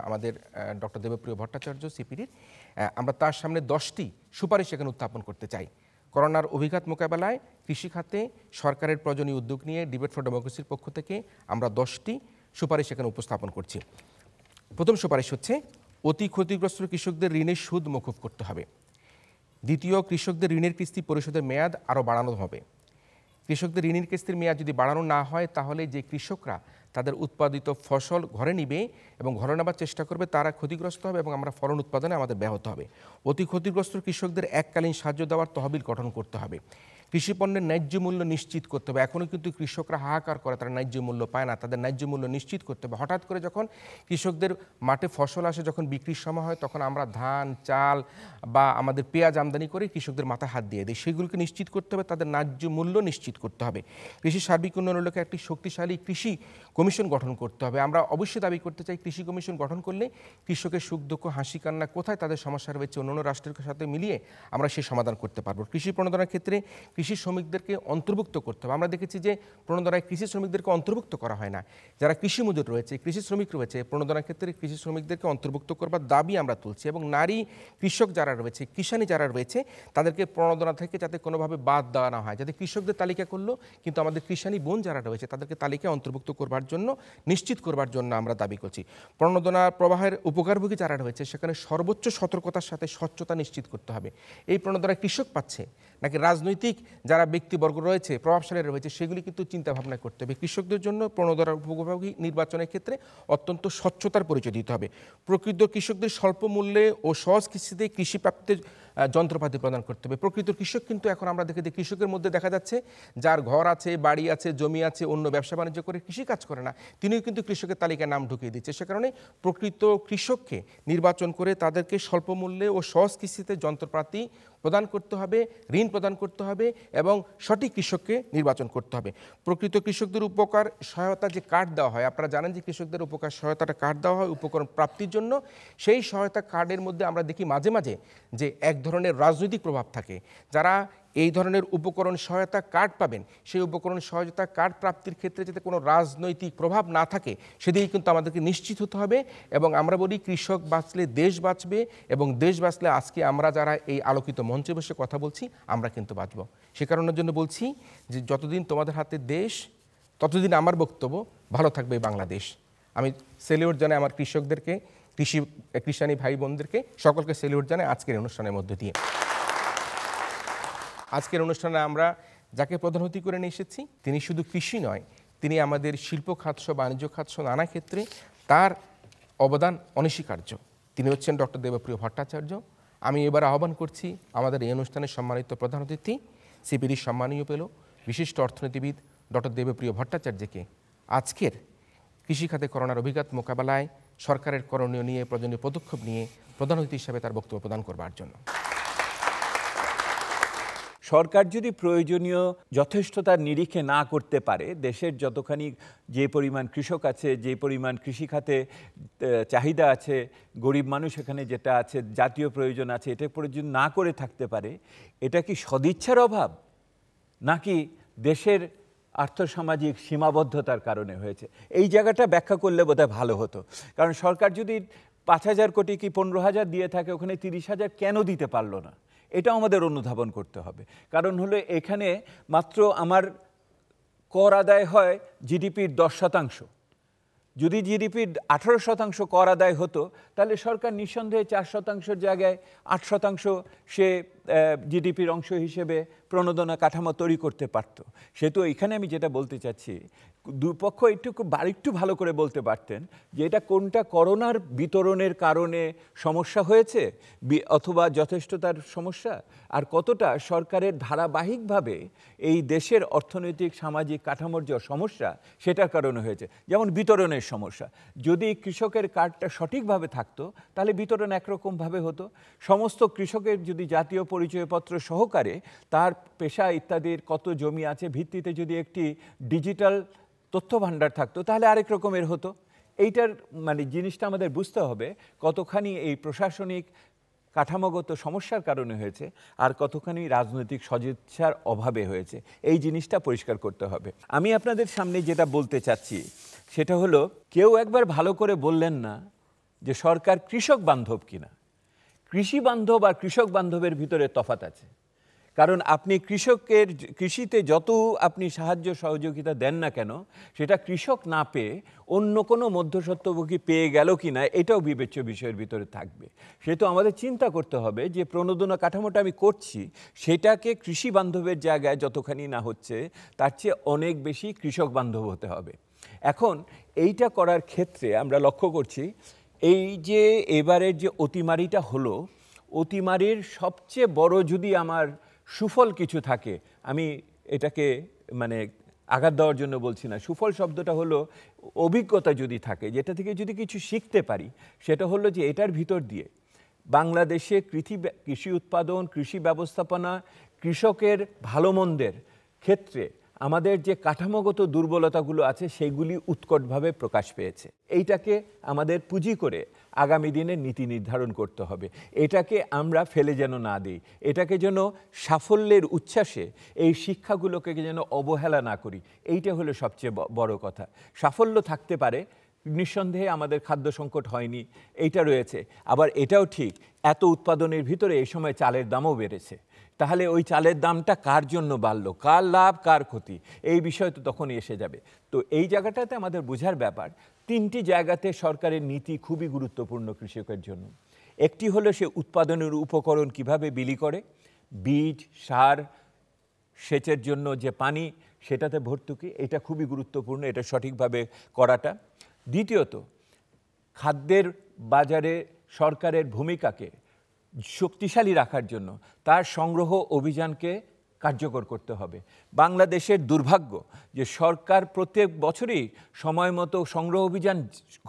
আমাদের ডক্টর দেবপ্রিয় ভট্টাচার্য সিপিডির, আমরা তার সামনে 10টি সুপারিশ এখানে উত্থাপন করতে চাই। করোনার অভিঘাত মোকাবেলায় কৃষিখাতে সরকারের প্রয়োজনীয় উদ্যোগ নিয়ে ডিবেট ফর ডেমোক্রেসির পক্ষ থেকে আমরা 10টি সুপারিশ এখানে উপস্থাপন করছি। প্রথম সুপারিশ হচ্ছে অতি ক্ষতিগ্রস্ত কৃষকদের ঋণের সুদ মকুব করতে হবে। দ্বিতীয়, কৃষকদের ঋণের কিস্তি পরিশোধের মেয়াদ আরও বাড়ানো হবে। কৃষকদের ঋণের কিস্তির মেয়াদ যদি বাড়ানো না হয় তাহলে যে কৃষকরা তাদের উৎপাদিত ফসল ঘরে নিবে এবং ঘরে নেবার চেষ্টা করবে তারা ক্ষতিগ্রস্ত হবে এবং আমরা ফলন উৎপাদনে আমাদের ব্যাহত হবে। অতি ক্ষতিগ্রস্ত কৃষকদের এককালীন সাহায্য দেওয়ার তহবিল গঠন করতে হবে। কৃষি পণ্যের ন্যায্য মূল্য নিশ্চিত করতে হবে। এখনও কিন্তু কৃষকরা হাহাকার করে, তারা ন্যায্য মূল্য পায় না, তাদের ন্যায্য মূল্য নিশ্চিত করতে হবে। হঠাৎ করে যখন কৃষকদের মাঠে ফসল আসে, যখন বিক্রির সময় হয়, তখন আমরা ধান, চাল বা আমাদের পেঁয়াজ আমদানি করে কৃষকদের মাথায় হাত দিয়ে দিই। সেগুলোকে নিশ্চিত করতে হবে, তাদের ন্যায্য মূল্য নিশ্চিত করতে হবে। কৃষি সার্বিক উন্নয়নের লক্ষ্যে একটি শক্তিশালী কৃষি কমিশন গঠন করতে হবে। আমরা অবশ্যই দাবি করতে চাই কৃষি কমিশন গঠন করলে কৃষকের সুখ দুঃখ হাসি কান্না কোথায় তাদের সমস্যা রয়েছে অন্যান্য রাষ্ট্রের সাথে মিলিয়ে আমরা সেই সমাধান করতে পারবো। কৃষি প্রণোদনার ক্ষেত্রে কৃষি শ্রমিকদেরকে অন্তর্ভুক্ত করতে হবে। আমরা দেখেছি যে প্রণোদনায় কৃষি শ্রমিকদেরকে অন্তর্ভুক্ত করা হয় না। যারা কৃষি মজুর রয়েছে, কৃষি শ্রমিক রয়েছে, প্রণোদনার ক্ষেত্রে কৃষি শ্রমিকদেরকে অন্তর্ভুক্ত করবার দাবি আমরা তুলছি। এবং নারী কৃষক যারা রয়েছে, কিষানি যারা রয়েছে, তাদেরকে প্রণোদনা থেকে যাতে কোনোভাবে বাদ দেওয়া না হয়, যাতে কৃষকদের তালিকা করলো কিন্তু আমাদের কৃষানি বোন যারা রয়েছে তাদেরকে তালিকায় অন্তর্ভুক্ত করবার জন্য, নিশ্চিত করবার জন্য আমরা দাবি করছি। প্রণোদনা প্রবাহের উপকারভোগী যারা রয়েছে সেখানে সর্বোচ্চ সতর্কতার সাথে স্বচ্ছতা নিশ্চিত করতে হবে। এই প্রণোদনা কৃষক পাচ্ছে নাকি রাজনৈতিক যারা ব্যক্তিবর্গ রয়েছে, প্রভাবশালী রয়েছে, সেগুলি কিন্তু চিন্তা ভাবনা করতে হবে। কৃষকদের জন্য প্রণোদনার উপভোগী নির্বাচনের ক্ষেত্রে অত্যন্ত স্বচ্ছতার পরিচয় দিতে হবে। প্রকৃত কৃষকদের স্বল্প মূল্যে ও সহজ কিস্তিতে কৃষি প্রাপ্তির যন্ত্রপাতি প্রদান করতে হবে। প্রকৃত কৃষক কিন্তু এখন আমরা দেখি যে কৃষকের মধ্যে দেখা যাচ্ছে যার ঘর আছে, বাড়ি আছে, জমি আছে, অন্য ব্যবসা বাণিজ্য করে কৃষিকাজ করে না, তিনিও কিন্তু কৃষকের তালিকায় নাম ঢুকিয়ে দিচ্ছে। সে কারণে প্রকৃত কৃষককে নির্বাচন করে তাদেরকে স্বল্প মূল্যে ও সহজ কিস্তিতে যন্ত্রপাতি প্রদান করতে হবে, ঋণ প্রদান করতে হবে এবং সঠিক কৃষককে নির্বাচন করতে হবে। প্রকৃত কৃষকদের উপকার সহায়তা যে কার্ড দেওয়া হয়, আপনারা জানেন যে কৃষকদের উপকার সহায়তাটা কার্ড দেওয়া হয় উপকরণ প্রাপ্তির জন্য। সেই সহায়তা কার্ডের মধ্যে আমরা দেখি মাঝে মাঝে যে এক ধরনের রাজনৈতিক প্রভাব থাকে। যারা এই ধরনের উপকরণ সহায়তা কার্ড পাবেন, সেই উপকরণ সহায়তা কার্ড প্রাপ্তির ক্ষেত্রে যাতে কোনো রাজনৈতিক প্রভাব না থাকে সেদিকে কিন্তু আমাদেরকে নিশ্চিত হতে হবে। এবং আমরা বলি কৃষক বাঁচলে দেশ বাঁচবে, এবং দেশ বাঁচলে আজকে আমরা যারা এই আলোকিত মঞ্চে বসে কথা বলছি আমরা কিন্তু বাঁচব। সে কারণের জন্য বলছি যে যতদিন তোমাদের হাতে দেশ ততদিন আমার বক্তব্য ভালো থাকবে বাংলাদেশ। আমি সেলিউট জানাই আমার কৃষকদেরকে, কৃষানি ভাই বোনদেরকে, সকলকে সেলিউট জানাই আজকের অনুষ্ঠানের মধ্যে দিয়ে। আজকের অনুষ্ঠানে আমরা যাকে প্রধান অতিথি করে নিয়ে এসেছি তিনি শুধু কৃষি নয়, তিনি আমাদের শিল্প খাত, বাণিজ্য খাত, নানা ক্ষেত্রে তার অবদান অনস্বীকার্য। তিনি হচ্ছেন ডক্টর দেবপ্রিয় ভট্টাচার্য। আমি এবার আহ্বান করছি আমাদের এই অনুষ্ঠানের সম্মানিত প্রধান অতিথি, সিপিডির সম্মানীয় পেল বিশিষ্ট অর্থনীতিবিদ ডক্টর দেবপ্রিয় ভট্টাচার্যকে আজকের কৃষিখাতে করোনার অভিঘাত মোকাবেলায় সরকারের করণীয় নিয়ে, প্রয়োজনীয় পদক্ষেপ নিয়ে প্রধান অতিথি হিসেবে তার বক্তব্য প্রদান করবার জন্য। সরকার যদি প্রয়োজনীয় যথেষ্টতার নিরিখে না করতে পারে, দেশের যতখানি যে পরিমাণ কৃষক আছে, যে পরিমাণ কৃষিখাতে চাহিদা আছে, গরিব মানুষ এখানে যেটা আছে, জাতীয় প্রয়োজন আছে, এটা প্রয়োজন না করে থাকতে পারে, এটা কি সদিচ্ছার অভাব নাকি দেশের আর্থসামাজিক সীমাবদ্ধতার কারণে হয়েছে? এই জায়গাটা ব্যাখ্যা করলে বোধহয় ভালো হতো। কারণ সরকার যদি 5,000 কোটি কি 15,000 দিয়ে থাকে, ওখানে 30,000 কেন দিতে পারলো না? এটাও আমাদের অনুধাবন করতে হবে। কারণ হলো এখানে মাত্র আমার কর আদায় হয় জিডিপির 10%। যদি জিডিপির 18% কর আদায় হতো তাহলে সরকার নিঃসন্দেহে 4%-র জায়গায় 8% সে জিডিপির অংশ হিসেবে প্রণোদনা কাঠামো তৈরি করতে পারত। সেহেতু এখানে আমি যেটা বলতে চাচ্ছি, দুপক্ষ একটু ভালো করে বলতে পারতেন যে এটা কোনটা করোনার বিতরণের কারণে সমস্যা হয়েছে অথবা যথেষ্টতার সমস্যা, আর কতটা সরকারের ধারাবাহিকভাবে এই দেশের অর্থনৈতিক সামাজিক কাঠামোর যে সমস্যা সেটার কারণে হয়েছে। যেমন বিতরণের সমস্যা, যদি কৃষকের কার্ডটা সঠিকভাবে থাকতো তাহলে বিতরণ একরকমভাবে হতো। সমস্ত কৃষকের যদি জাতীয় পরিচয়পত্র সহকারে তার পেশা ইত্যাদির কত জমি আছে ভিত্তিতে যদি একটি ডিজিটাল তথ্য ভাণ্ডার থাকতো তাহলে আরেক রকমের হতো। এইটার মানে জিনিসটা আমাদের বুঝতে হবে কতখানি এই প্রশাসনিক কাঠামোগত সমস্যার কারণে হয়েছে আর কতখানি রাজনৈতিক সদিচ্ছার অভাবে হয়েছে, এই জিনিসটা পরিষ্কার করতে হবে। আমি আপনাদের সামনে যেটা বলতে চাচ্ছি সেটা হলো, কেউ একবার ভালো করে বললেন না যে সরকার কৃষক বান্ধব কিনা। কৃষি বান্ধব আর কৃষক বান্ধবের ভিতরে তফাৎ আছে। কারণ আপনি কৃষিতে যত আপনি সাহায্য সহযোগিতা দেন না কেন, সেটা কৃষক না পেয়ে অন্য কোনো মধ্যস্বত্বভোগী পেয়ে গেল কি না এটাও বিবেচ্য বিষয়ের ভিতরে থাকবে। সেহেতু আমাদের চিন্তা করতে হবে যে প্রণোদনা কাঠামোটা আমি করছি সেটাকে কৃষি বান্ধবের জায়গায় যতখানি না হচ্ছে তার চেয়ে অনেক বেশি কৃষক বান্ধব হতে হবে। এখন এইটা করার ক্ষেত্রে আমরা লক্ষ্য করছি এই যে এবারের যে অতিমারিটা হলো, অতিমারির সবচেয়ে বড় যদি আমার সুফল কিছু থাকে, আমি এটাকে মানে আঘাত দেওয়ার জন্য বলছি না, সুফল শব্দটা হলো অভিজ্ঞতা যদি থাকে, যেটা থেকে যদি কিছু শিখতে পারি, সেটা হলো যে এটার ভিতর দিয়ে বাংলাদেশে কৃষি উৎপাদন, কৃষি ব্যবস্থাপনা, কৃষকের ভালো মন্দের ক্ষেত্রে আমাদের যে কাঠামোগত দুর্বলতাগুলো আছে সেগুলি উৎকটভাবে প্রকাশ পেয়েছে। এইটাকে আমাদের পুঁজি করে আগামী দিনে নীতি নির্ধারণ করতে হবে। এটাকে আমরা ফেলে যেন না দিই, এটাকে যেন সাফল্যের উচ্ছ্বাসে এই শিক্ষাগুলোকে যেন অবহেলা না করি, এইটা হলো সবচেয়ে বড় কথা। সাফল্য থাকতে পারে, নিঃসন্দেহে আমাদের খাদ্য সংকট হয়নি, এইটা রয়েছে। আবার এটাও ঠিক, এত উৎপাদনের ভিতরে এই সময় চালের দামও বেড়েছে। তাহলে ওই চালের দামটা কার জন্য বাড়লো, কার লাভ কার ক্ষতি, এই বিষয় তো তখনই এসে যাবে। তো এই জায়গাটাতে আমাদের বোঝার ব্যাপার, তিনটি জায়গাতে সরকারের নীতি খুবই গুরুত্বপূর্ণ কৃষকের জন্য। একটি হলো সে উৎপাদনের উপকরণ কিভাবে বিলি করে, বীজ, সার, সেচের জন্য যে পানি সেটাতে ভর্তুকি, এটা খুবই গুরুত্বপূর্ণ, এটা সঠিকভাবে করাটা। দ্বিতীয়ত, খাদ্যের বাজারে সরকারের ভূমিকাকে শক্তিশালী রাখার জন্য তার সংগ্রহ অভিযানকে কার্যকর করতে হবে। বাংলাদেশের দুর্ভাগ্য যে সরকার প্রত্যেক বছরই সময় মতো সংগ্রহ অভিযান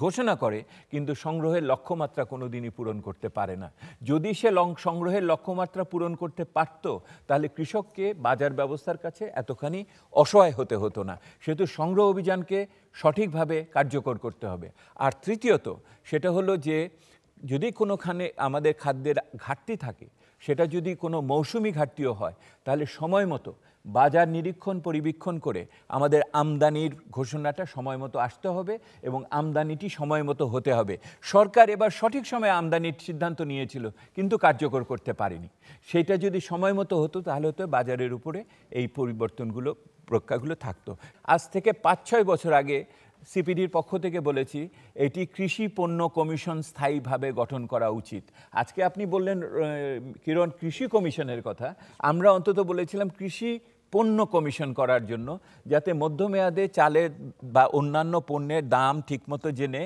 ঘোষণা করে, কিন্তু সংগ্রহের লক্ষ্যমাত্রা কোনো দিনই পূরণ করতে পারে না। যদি সে সংগ্রহের লক্ষ্যমাত্রা পূরণ করতে পারত তাহলে কৃষককে বাজার ব্যবস্থার কাছে এতখানি অসহায় হতে হতো না। সেহেতু সংগ্রহ অভিযানকে সঠিকভাবে কার্যকর করতে হবে। আর তৃতীয়ত, সেটা হলো যে যদি কোনোখানে আমাদের খাদ্যের ঘাটতি থাকে, সেটা যদি কোনো মৌসুমি ঘাটতিও হয়, তাহলে সময় মতো বাজার নিরীক্ষণ পরিবীক্ষণ করে আমাদের আমদানির ঘোষণাটা সময় মতো আসতে হবে এবং আমদানিটি সময় মতো হতে হবে। সরকার এবার সঠিক সময়ে আমদানির সিদ্ধান্ত নিয়েছিল কিন্তু কার্যকর করতে পারেনি। সেটা যদি সময় মতো হতো তাহলে হয়তো বাজারের উপরে এই পরিবর্তনগুলো প্রজ্ঞাগুলো থাকতো। আজ থেকে 5-6 বছর আগে সিপিডির পক্ষ থেকে বলেছি এটি কৃষি পণ্য কমিশন স্থায়ীভাবে গঠন করা উচিত। আজকে আপনি বললেন কিরণ কৃষি কমিশনের কথা, আমরা অন্তত বলেছিলাম কৃষি পণ্য কমিশন করার জন্য, যাতে মধ্যমেয়াদে চালের বা অন্যান্য পণ্যের দাম ঠিকমতো জেনে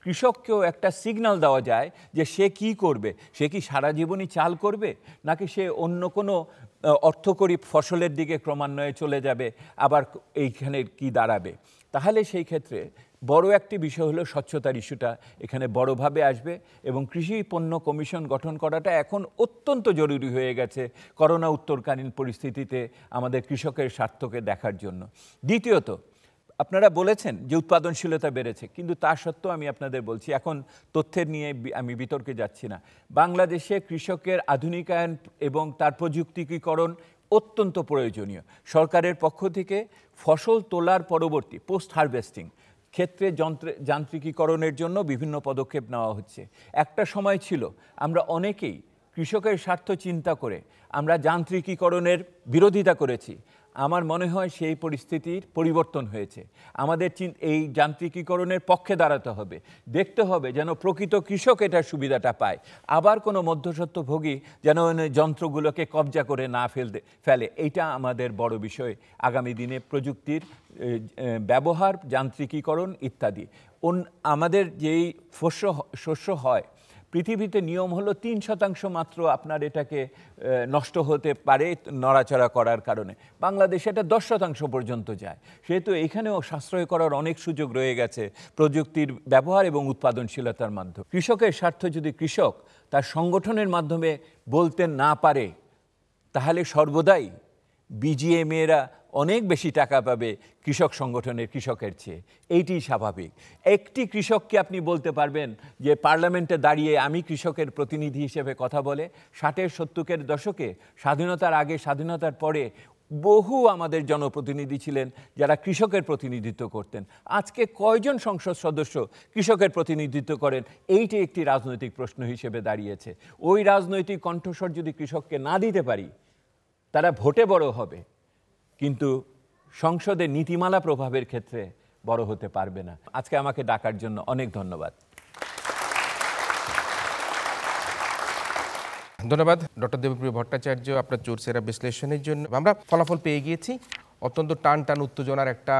কৃষককেও একটা সিগন্যাল দেওয়া যায় যে সে কি করবে, সে কি সারা জীবনই চাল করবে নাকি সে অন্য কোনো অর্থকরী ফসলের দিকে ক্রমান্বয়ে চলে যাবে, আবার এইখানে কি দাঁড়াবে। তাহলে সেই ক্ষেত্রে বড় একটি বিষয় হলো স্বচ্ছতার ইস্যুটা এখানে বড়ভাবে আসবে এবং কৃষি পণ্য কমিশন গঠন করাটা এখন অত্যন্ত জরুরি হয়ে গেছে করোনা উত্তরকালীন পরিস্থিতিতে আমাদের কৃষকের স্বার্থকে দেখার জন্য। দ্বিতীয়ত, আপনারা বলেছেন যে উৎপাদনশীলতা বেড়েছে, কিন্তু তা সত্ত্বেও আমি আপনাদের বলছি, এখন তথ্যের নিয়ে আমি বিতর্কে যাচ্ছি না, বাংলাদেশে কৃষকের আধুনিকায়ন এবং তার প্রযুক্তিকরণ অত্যন্ত প্রয়োজনীয়। সরকারের পক্ষ থেকে ফসল তোলার পরবর্তী পোস্ট হারভেস্টিং ক্ষেত্রে যান্ত্রিকীকরণের জন্য বিভিন্ন পদক্ষেপ নেওয়া হচ্ছে। একটা সময় ছিল আমরা অনেকেই কৃষকের স্বার্থ চিন্তা করে আমরা যান্ত্রিকীকরণের বিরোধিতা করেছি। আমার মনে হয় সেই পরিস্থিতির পরিবর্তন হয়েছে। আমাদের এই যান্ত্রিকীকরণের পক্ষে দাঁড়াতে হবে, দেখতে হবে যেন প্রকৃত কৃষক এটার সুবিধাটা পায়, আবার কোনো মধ্যস্বত্বভোগী যেন যন্ত্রগুলোকে কবজা করে না ফেলে। এইটা আমাদের বড় বিষয় আগামী দিনে, প্রযুক্তির ব্যবহার, যান্ত্রিকীকরণ ইত্যাদি। আমাদের যেই শস্য হয়, পৃথিবীতে নিয়ম হলো 3% মাত্র আপনার এটাকে নষ্ট হতে পারে নড়াচড়া করার কারণে। বাংলাদেশে এটা 10% পর্যন্ত যায়। সেহেতু এখানেও সাশ্রয় করার অনেক সুযোগ রয়ে গেছে প্রযুক্তির ব্যবহার এবং উৎপাদনশীলতার মাধ্যমে। কৃষকের স্বার্থ যদি কৃষক তার সংগঠনের মাধ্যমে বলতে না পারে, তাহলে সর্বদাই বিজিএমএরা অনেক বেশি টাকা পাবে কৃষক সংগঠনের কৃষকের চেয়ে। এইটি স্বাভাবিক। একটি কৃষককে আপনি বলতে পারবেন যে পার্লামেন্টে দাঁড়িয়ে আমি কৃষকের প্রতিনিধি হিসেবে কথা বলে। 60-70-এর দশকে, স্বাধীনতার আগে স্বাধীনতার পরে বহু আমাদের জনপ্রতিনিধি ছিলেন যারা কৃষকের প্রতিনিধিত্ব করতেন। আজকে কয়জন সংসদ সদস্য কৃষকের প্রতিনিধিত্ব করেন? এইটি একটি রাজনৈতিক প্রশ্ন হিসেবে দাঁড়িয়েছে। ওই রাজনৈতিক কণ্ঠস্বর যদি কৃষককে না দিতে পারি, তারা ভোটে বড় হবে কিন্তু সংসদে নীতিমালা প্রভাবের ক্ষেত্রে বড় হতে পারবে না। আজকে আমাকে ডাকার জন্য অনেক ধন্যবাদ। ধন্যবাদ ডক্টর দেবপ্রিয় ভট্টাচার্য আপনার চোরসেরা বিশ্লেষণের জন্য। আমরা ফলাফল পেয়ে গিয়েছি। অত্যন্ত টান উত্তেজনার একটা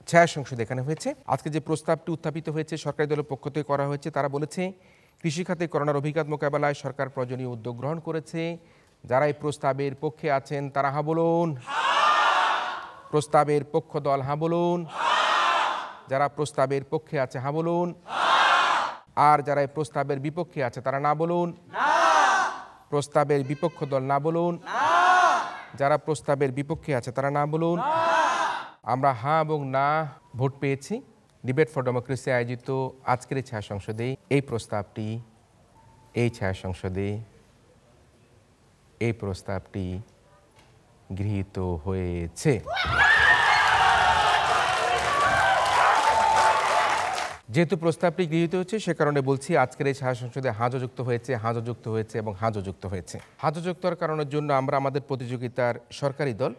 ছায়া সংসদ এখানে হয়েছে। আজকে যে প্রস্তাবটি উত্থাপিত হয়েছে সরকারি দলের পক্ষ থেকে করা হয়েছে, তারা বলেছে কৃষিখাতে করোনার অভিঘাত মোকাবেলায় সরকার প্রয়োজনীয় উদ্যোগ গ্রহণ করেছে। যারা এই প্রস্তাবের পক্ষে আছেন তারা হা বলুন। প্রস্তাবের পক্ষ দল হা বলুন। যারা প্রস্তাবের পক্ষে আছে হা বলুন। আর যারা এই প্রস্তাবের বিপক্ষে আছে তারা না বলুন। প্রস্তাবের বিপক্ষ দল না বলুন। যারা প্রস্তাবের বিপক্ষে আছে তারা না বলুন। আমরা হ্যাঁ এবং না ভোট পেয়েছি। ডিবেট ফর ডেমোক্রেসি আয়োজিত আজকের ছায়া সংসদে এই প্রস্তাবটি গৃহীত হয়েছে। যেহেতু প্রস্তাবটি গৃহীত হয়েছে সে কারণে বলছি আজকের এই ছায়া সংসদে হাজো যুক্ত হয়েছে এবং হাজো যুক্ত হয়েছে। হাজো যুক্ত হওয়ার কারণের জন্য আমরা আমাদের প্রতিযোগিতার সরকারি দল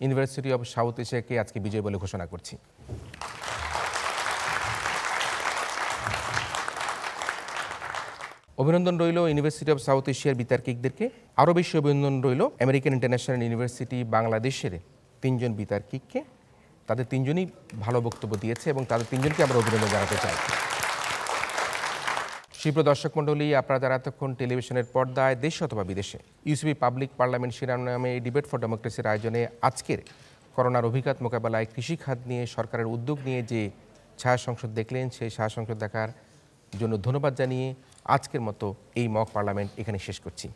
ইউনিভার্সিটি অব সাউথ এশিয়াকে আজকে বিজয়ী বলে ঘোষণা করছি। অভিনন্দন রইল ইউনিভার্সিটি অব সাউথ এশিয়ার বিতার্কিকদেরকে। আরও বেশি অভিনন্দন রইল আমেরিকান ইন্টারন্যাশনাল ইউনিভার্সিটি বাংলাদেশের 3জন বিতার্কিককে। তাদের 3জনই ভালো বক্তব্য দিয়েছে এবং তাদের 3জনকে আমরা অভিনন্দন জানাতে চাই। সুপ্রিয় দর্শক মণ্ডলী, আপনারা যারা এতক্ষণ টেলিভিশনের পর্দায় দেশে অথবা বিদেশে ইউসিবি পাবলিক পার্লামেন্ট শিরোনামে ডিবেট ফর ডেমোক্রেসির আয়োজনে আজকের করোনার অভিঘাত মোকাবেলায় কৃষিখাত নিয়ে সরকারের উদ্যোগ নিয়ে যে ছায়া সংসদ দেখলেন, সেই ছায়া সংসদ দেখার জন্য ধন্যবাদ জানিয়ে আজকের মতো এই মক পার্লামেন্ট এখানে শেষ করছি।